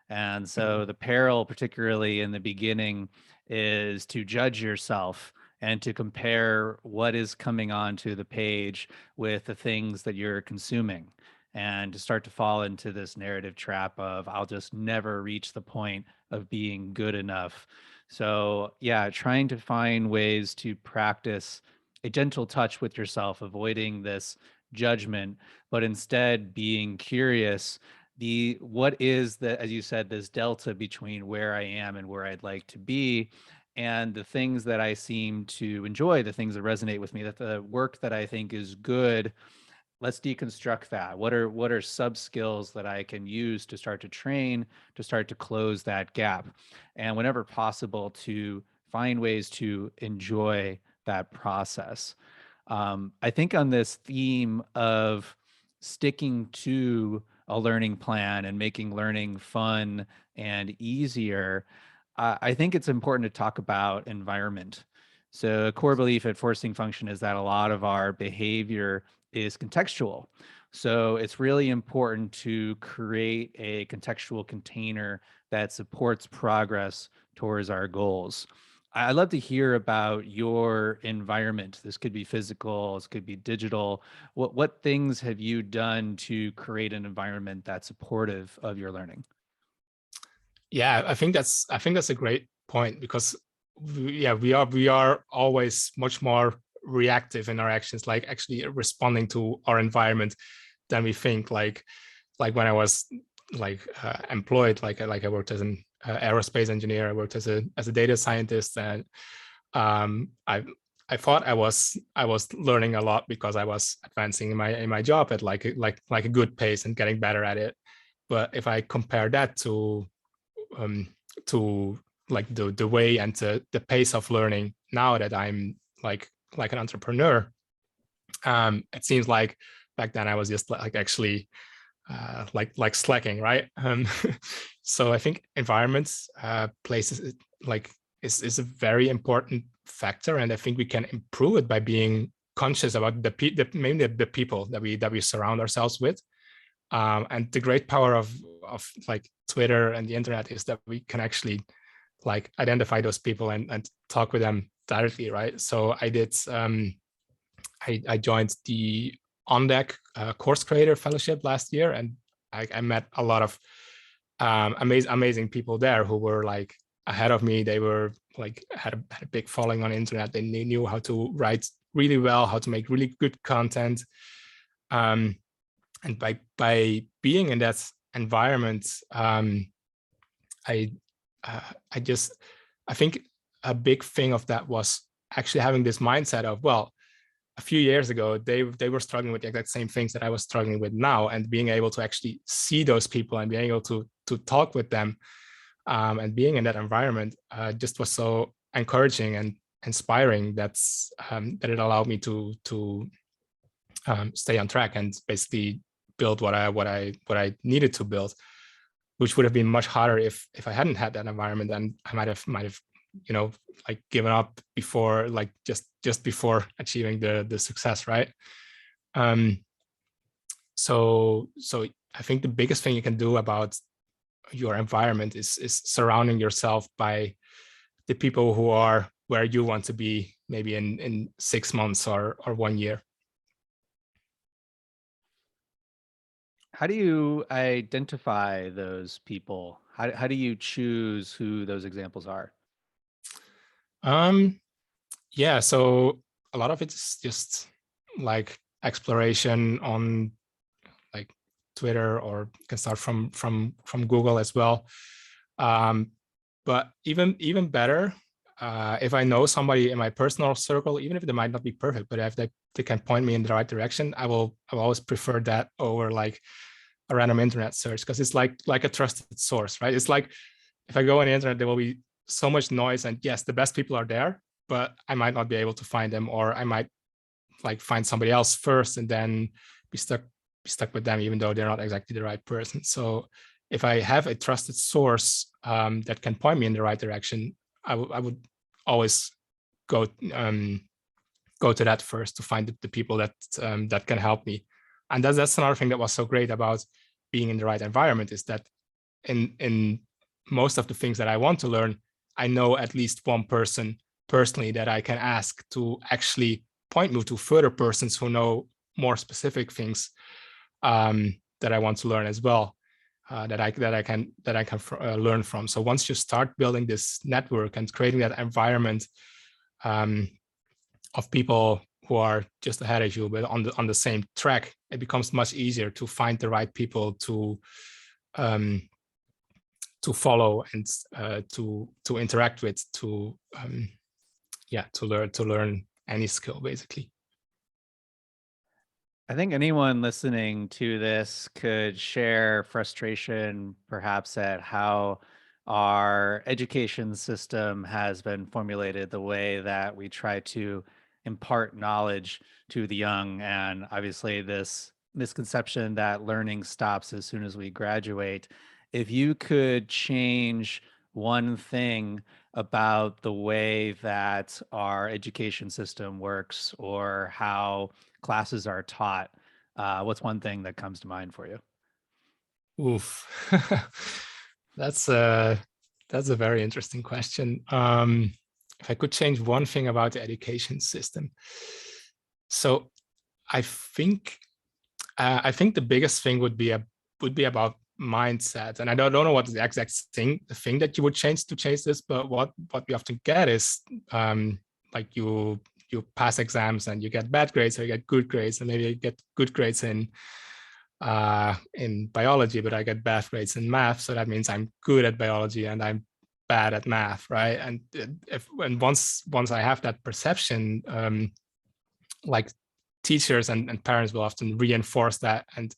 And so the peril, particularly in the beginning, is to judge yourself and to compare what is coming onto the page with the things that you're consuming, and to start to fall into this narrative trap of I'll just never reach the point of being good enough. So yeah, trying to find ways to practice a gentle touch with yourself, avoiding this judgment, but instead being curious. What is the, as you said, this delta between where I am and where I'd like to be, and the things that I seem to enjoy, the things that resonate with me, that the work that I think is good. Let's deconstruct that. What are sub skills that I can use to start to train, to start to close that gap, and whenever possible to find ways to enjoy that process. I think on this theme of sticking to a learning plan and making learning fun and easier, I think it's important to talk about environment. So a core belief at Forcing Function is that a lot of our behavior is contextual. So it's really important to create a contextual container that supports progress towards our goals. I'd love to hear about your environment. This could be physical, this could be digital. What things have you done to create an environment that's supportive of your learning?
Yeah, I think that's a great point, because we are always much more reactive in our actions, like actually responding to our environment, than we think. Like when I was employed, like I worked as an aerospace engineer, I worked as a data scientist, and I thought I was learning a lot because I was advancing in my job at like a good pace and getting better at it. But if I compare that um, to like the way and the pace of learning now that I'm like an entrepreneur, it seems like back then I was just like actually like slacking, right? So I think environments, places, like is a very important factor, and I think we can improve it by being conscious about mainly the people that we surround ourselves with. And the great power of like Twitter and the internet is that we can actually like identify those people and talk with them directly, right? So I did I joined the On Deck course creator fellowship last year, and I met a lot of amazing people there who were like ahead of me. They were like had a big following on the internet. They knew how to write really well, how to make really good content. And by being in that environment, I I just I think a big thing of that was actually having this mindset of, well, a few years ago they were struggling with the exact same things that I was struggling with now, and being able to actually see those people and being able to talk with them, and being in that environment just was so encouraging and inspiring. That it allowed me to stay on track and basically build what I needed to build, which would have been much harder if I hadn't had that environment, and I might have like given up before, like just before achieving the success, right? So I think the biggest thing you can do about your environment is surrounding yourself by the people who are where you want to be, maybe in 6 months or 1 year.
How do you identify those people? How do you choose who those examples are?
Yeah, so a lot of it's just like exploration on like Twitter, or you can start from Google as well. But even better, if I know somebody in my personal circle, even if they might not be perfect, but if they can point me in the right direction, I will always prefer that over like a random internet search, because it's like a trusted source, right? It's like if I go on the internet, there will be so much noise, and yes, the best people are there, but I might not be able to find them, or I might like find somebody else first and then be stuck with them, even though they're not exactly the right person. So if I have a trusted source that can point me in the right direction, I would always go to that first to find the people that can help me. And that's another thing that was so great about being in the right environment, is that in most of the things that I want to learn, I know at least one person personally that I can ask to actually point me to further persons who know more specific things that I want to learn as well, that I can learn from. So once you start building this network and creating that environment people who are just ahead of you, but on the same track, it becomes much easier to find the right people to follow and to interact with, to learn any skill basically.
I think anyone listening to this could share frustration perhaps at how our education system has been formulated, the way that we try to impart knowledge to the young, and obviously this misconception that learning stops as soon as we graduate. If you could change one thing about the way that our education system works or how classes are taught, what's one thing that comes to mind for you?
Oof. That's a very interesting question. If I could change one thing about the education system, so I think the biggest thing would be about mindset. And I don't know what the exact the thing that you would change to change this, but what we often get is like you pass exams and you get bad grades or you get good grades, and maybe you get good grades in biology, but I get bad grades in math. So that means I'm good at biology and I'm bad at math, right? And once I have that perception, like teachers and parents will often reinforce that and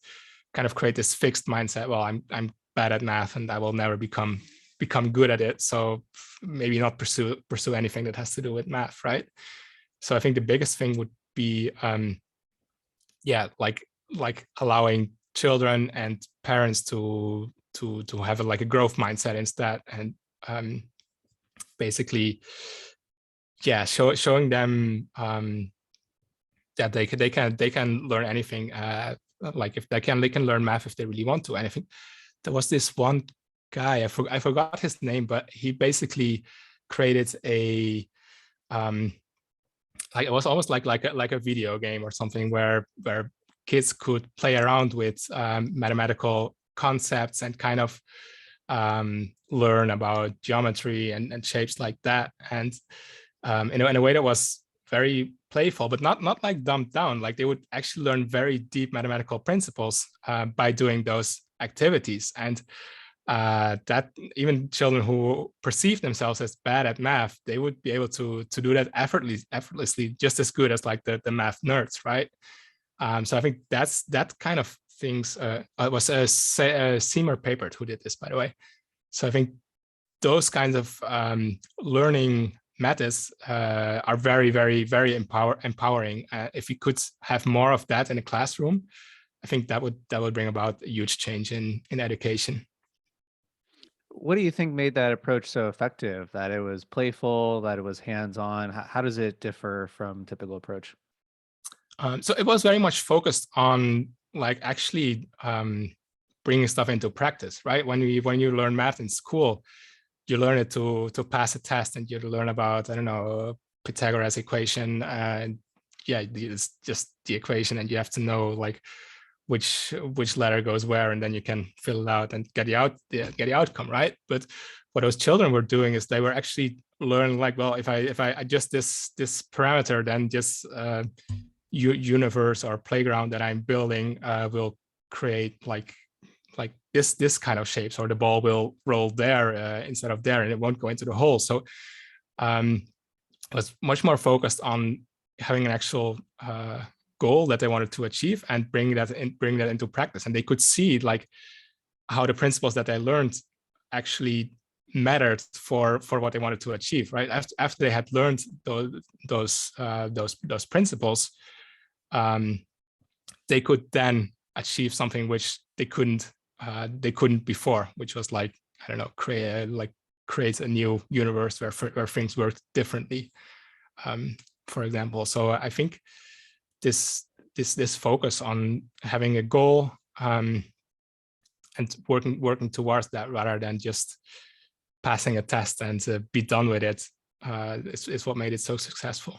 kind of create this fixed mindset. Well, I'm bad at math and I will never become good at it. So maybe not pursue anything that has to do with math, right? So I think the biggest thing would be like allowing children and parents to have like a growth mindset instead, and basically showing them that they can learn anything, like if they can learn math if they really want to. And I think there was this one guy, I forgot his name, but he basically created a like it was almost like a video game or something where kids could play around with mathematical concepts and kind of learn about geometry and shapes like that, and in a way that was very playful, but not like dumbed down. Like they would actually learn very deep mathematical principles by doing those activities, and that even children who perceive themselves as bad at math, they would be able to do that effortlessly, just as good as like the math nerds, right? So I think that kind of things. It was Seymour Papert who did this, by the way. So I think those kinds of learning methods are very, very, very empowering. If we could have more of that in a classroom, I think that would bring about a huge change in education.
What do you think made that approach so effective? That it was playful, that it was hands-on? How does it differ from typical approach?
So it was very much focused on like actually bringing stuff into practice, right? When you learn math in school, you learn it to pass a test, and you learn about, I don't know, Pythagoras equation, and it's just the equation, and you have to know like which letter goes where, and then you can fill it out and get the outcome, right? But what those children were doing is they were actually learning like, well, if I adjust this parameter, then just universe or playground that I'm building will create like this kind of shapes, or the ball will roll there instead of there, and it won't go into the hole. So I was much more focused on having an actual goal that they wanted to achieve and bring that into practice. And they could see like how the principles that they learned actually mattered for what they wanted to achieve, right? After they had learned those principles, they could then achieve something which they couldn't before, which was like, I don't know, create a new universe where things work differently, for example. So I think this focus on having a goal and working towards that, rather than just passing a test and be done with it, is what made it so successful.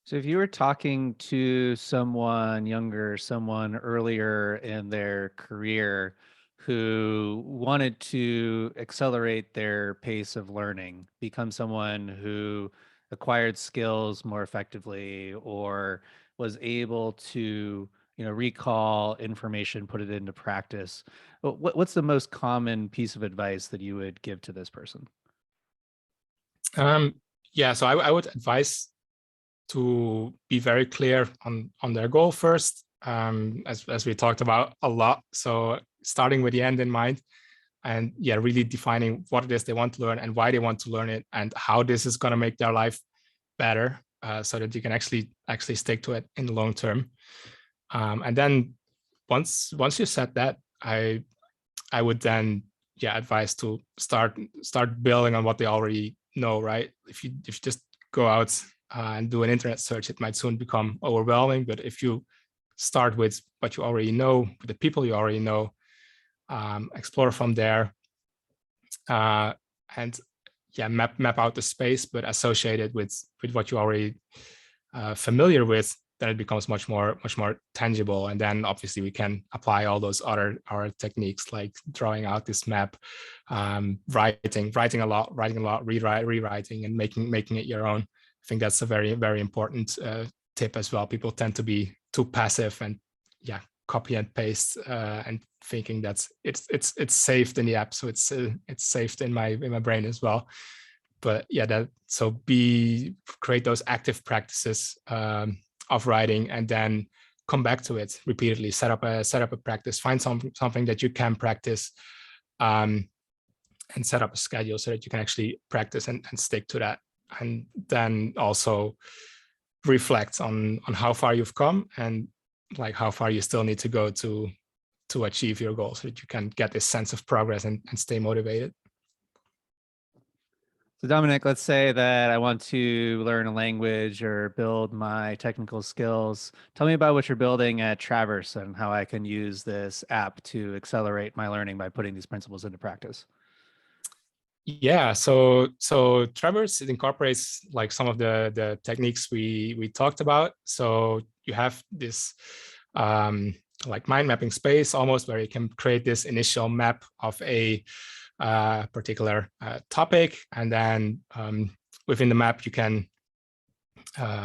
So if you were talking to someone younger, someone earlier in their career who wanted to accelerate their pace of learning, become someone who acquired skills more effectively, or was able to, recall information, put it into practice. What's the most common piece of advice that you would give to this person?
Yeah, so I would advise to be very clear on their goal first, as we talked about a lot. So starting with the end in mind, and yeah, really defining what it is they want to learn and why they want to learn it, and how this is going to make their life better, so that you can actually stick to it in the long term. And then once you set that, I would then advise to start building on what they already know, right? If you just go out and do an internet search, it might soon become overwhelming. But if you start with what you already know, with the people you already know, explore from there, and map out the space, but associate it with what you already familiar with, then it becomes much more tangible. And then obviously we can apply all those other techniques, like drawing out this map, writing a lot, rewriting, and making it your own. I think that's a very, very important tip as well. People tend to be too passive and copy and paste, and thinking that it's saved in the app, so it's saved in my brain as well. But create those active practices of writing, and then come back to it repeatedly. Set up a practice. Find something that you can practice, and set up a schedule so that you can actually practice and stick to that. And then also reflect on how far you've come, and like how far you still need to go to achieve your goal, so that you can get this sense of progress and stay motivated.
So Dominic, let's say that I want to learn a language or build my technical skills. Tell me about what you're building at Traverse and how I can use this app to accelerate my learning by putting these principles into practice.
Yeah, so Traverse, it incorporates like some of the techniques we talked about. So you have this like mind mapping space almost, where you can create this initial map of a particular topic, and then within the map you can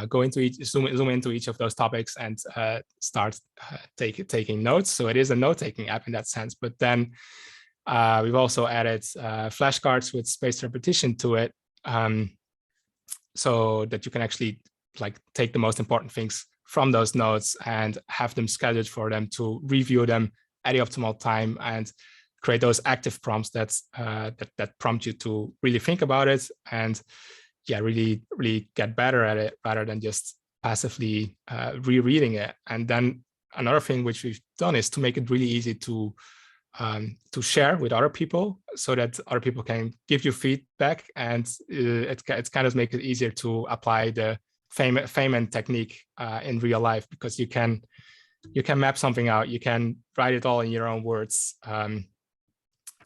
go into zoom into each of those topics, and start taking notes. So it is a note-taking app in that sense. But then we've also added flashcards with spaced repetition to it, so that you can actually like take the most important things from those notes and have them scheduled for them to review them at the optimal time, and create those active prompts that prompt you to really think about it, and really get better at it, rather than just passively rereading it. And then another thing which we've done is to make it really easy to share with other people, so that other people can give you feedback, and it's kind of make it easier to apply the Feynman technique in real life, because you can map something out, you can write it all in your own words,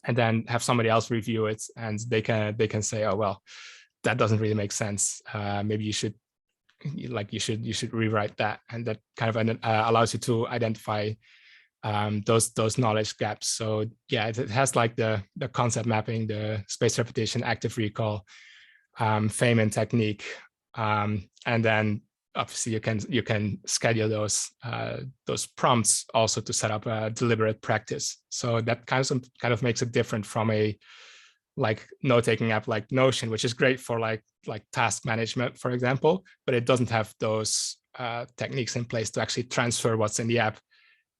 and then have somebody else review it, and they can say, oh well, that doesn't really make sense. Maybe you should rewrite that, and that kind of allows you to identify those knowledge gaps. So yeah, it has like the concept mapping, the spaced repetition, active recall, Feynman technique, and then obviously you can schedule those prompts also to set up a deliberate practice. So that kind of makes it different from a like note-taking app like Notion, which is great for like task management, for example, but it doesn't have those techniques in place to actually transfer what's in the app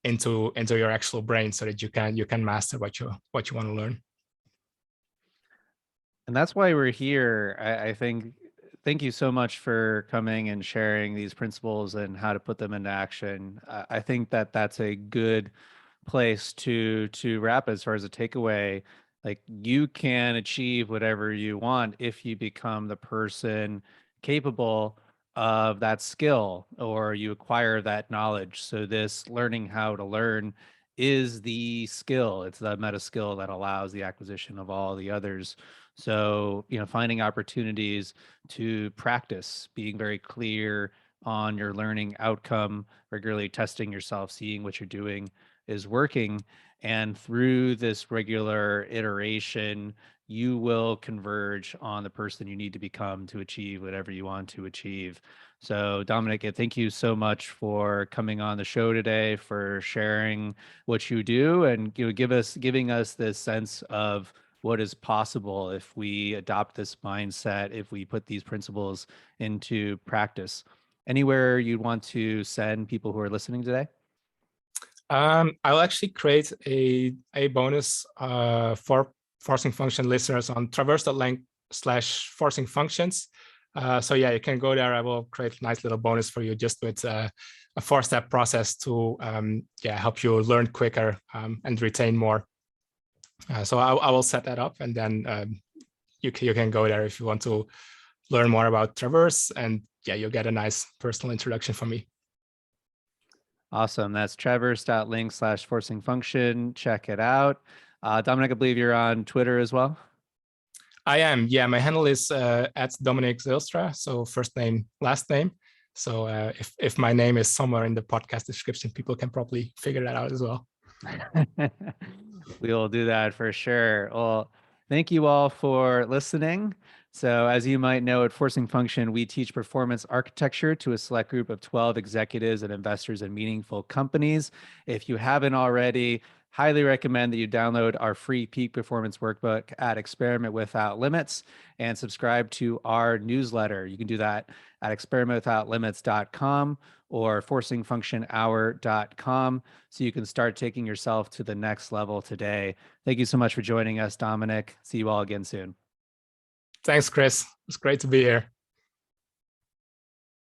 into your actual brain, so that you can master what you want to learn.
And that's why we're here. I think, thank you so much for coming and sharing these principles and how to put them into action. I think that that's a good place to wrap as far as a takeaway. Like, you can achieve whatever you want if you become the person capable of that skill, or you acquire that knowledge. So this learning how to learn is the skill. It's the meta skill that allows the acquisition of all the others. So, finding opportunities to practice, being very clear on your learning outcome, regularly testing yourself, seeing what you're doing is working. And through this regular iteration, you will converge on the person you need to become to achieve whatever you want to achieve. So Dominic, thank you so much for coming on the show today, for sharing what you do, and giving us this sense of what is possible if we adopt this mindset, if we put these principles into practice. Anywhere you want to send people who are listening today?
I'll actually create a bonus for forcing function listeners on Traverse.link/forcing functions. So yeah, you can go there. I will create a nice little bonus for you just with a 4-step process to help you learn quicker and retain more. So I will set that up, and then you can go there if you want to learn more about Traverse, and yeah, you'll get a nice personal introduction from me.
Awesome. That's Traverse.link/forcing function. Check it out. Dominic, I believe you're on Twitter as well.
I am. Yeah, my handle is at Dominic Zijlstra. So first name, last name. So if my name is somewhere in the podcast description, people can probably figure that out as well.
We will do that for sure. Well, thank you all for listening. So as you might know, at Forcing Function, we teach performance architecture to a select group of 12 executives and investors in meaningful companies. If you haven't already, highly recommend that you download our free peak performance workbook at Experiment Without Limits and subscribe to our newsletter. You can do that at experimentwithoutlimits.com or forcingfunctionhour.com so you can start taking yourself to the next level today. Thank you so much for joining us, Dominic. See you all again soon.
Thanks, Chris. It's great to be here.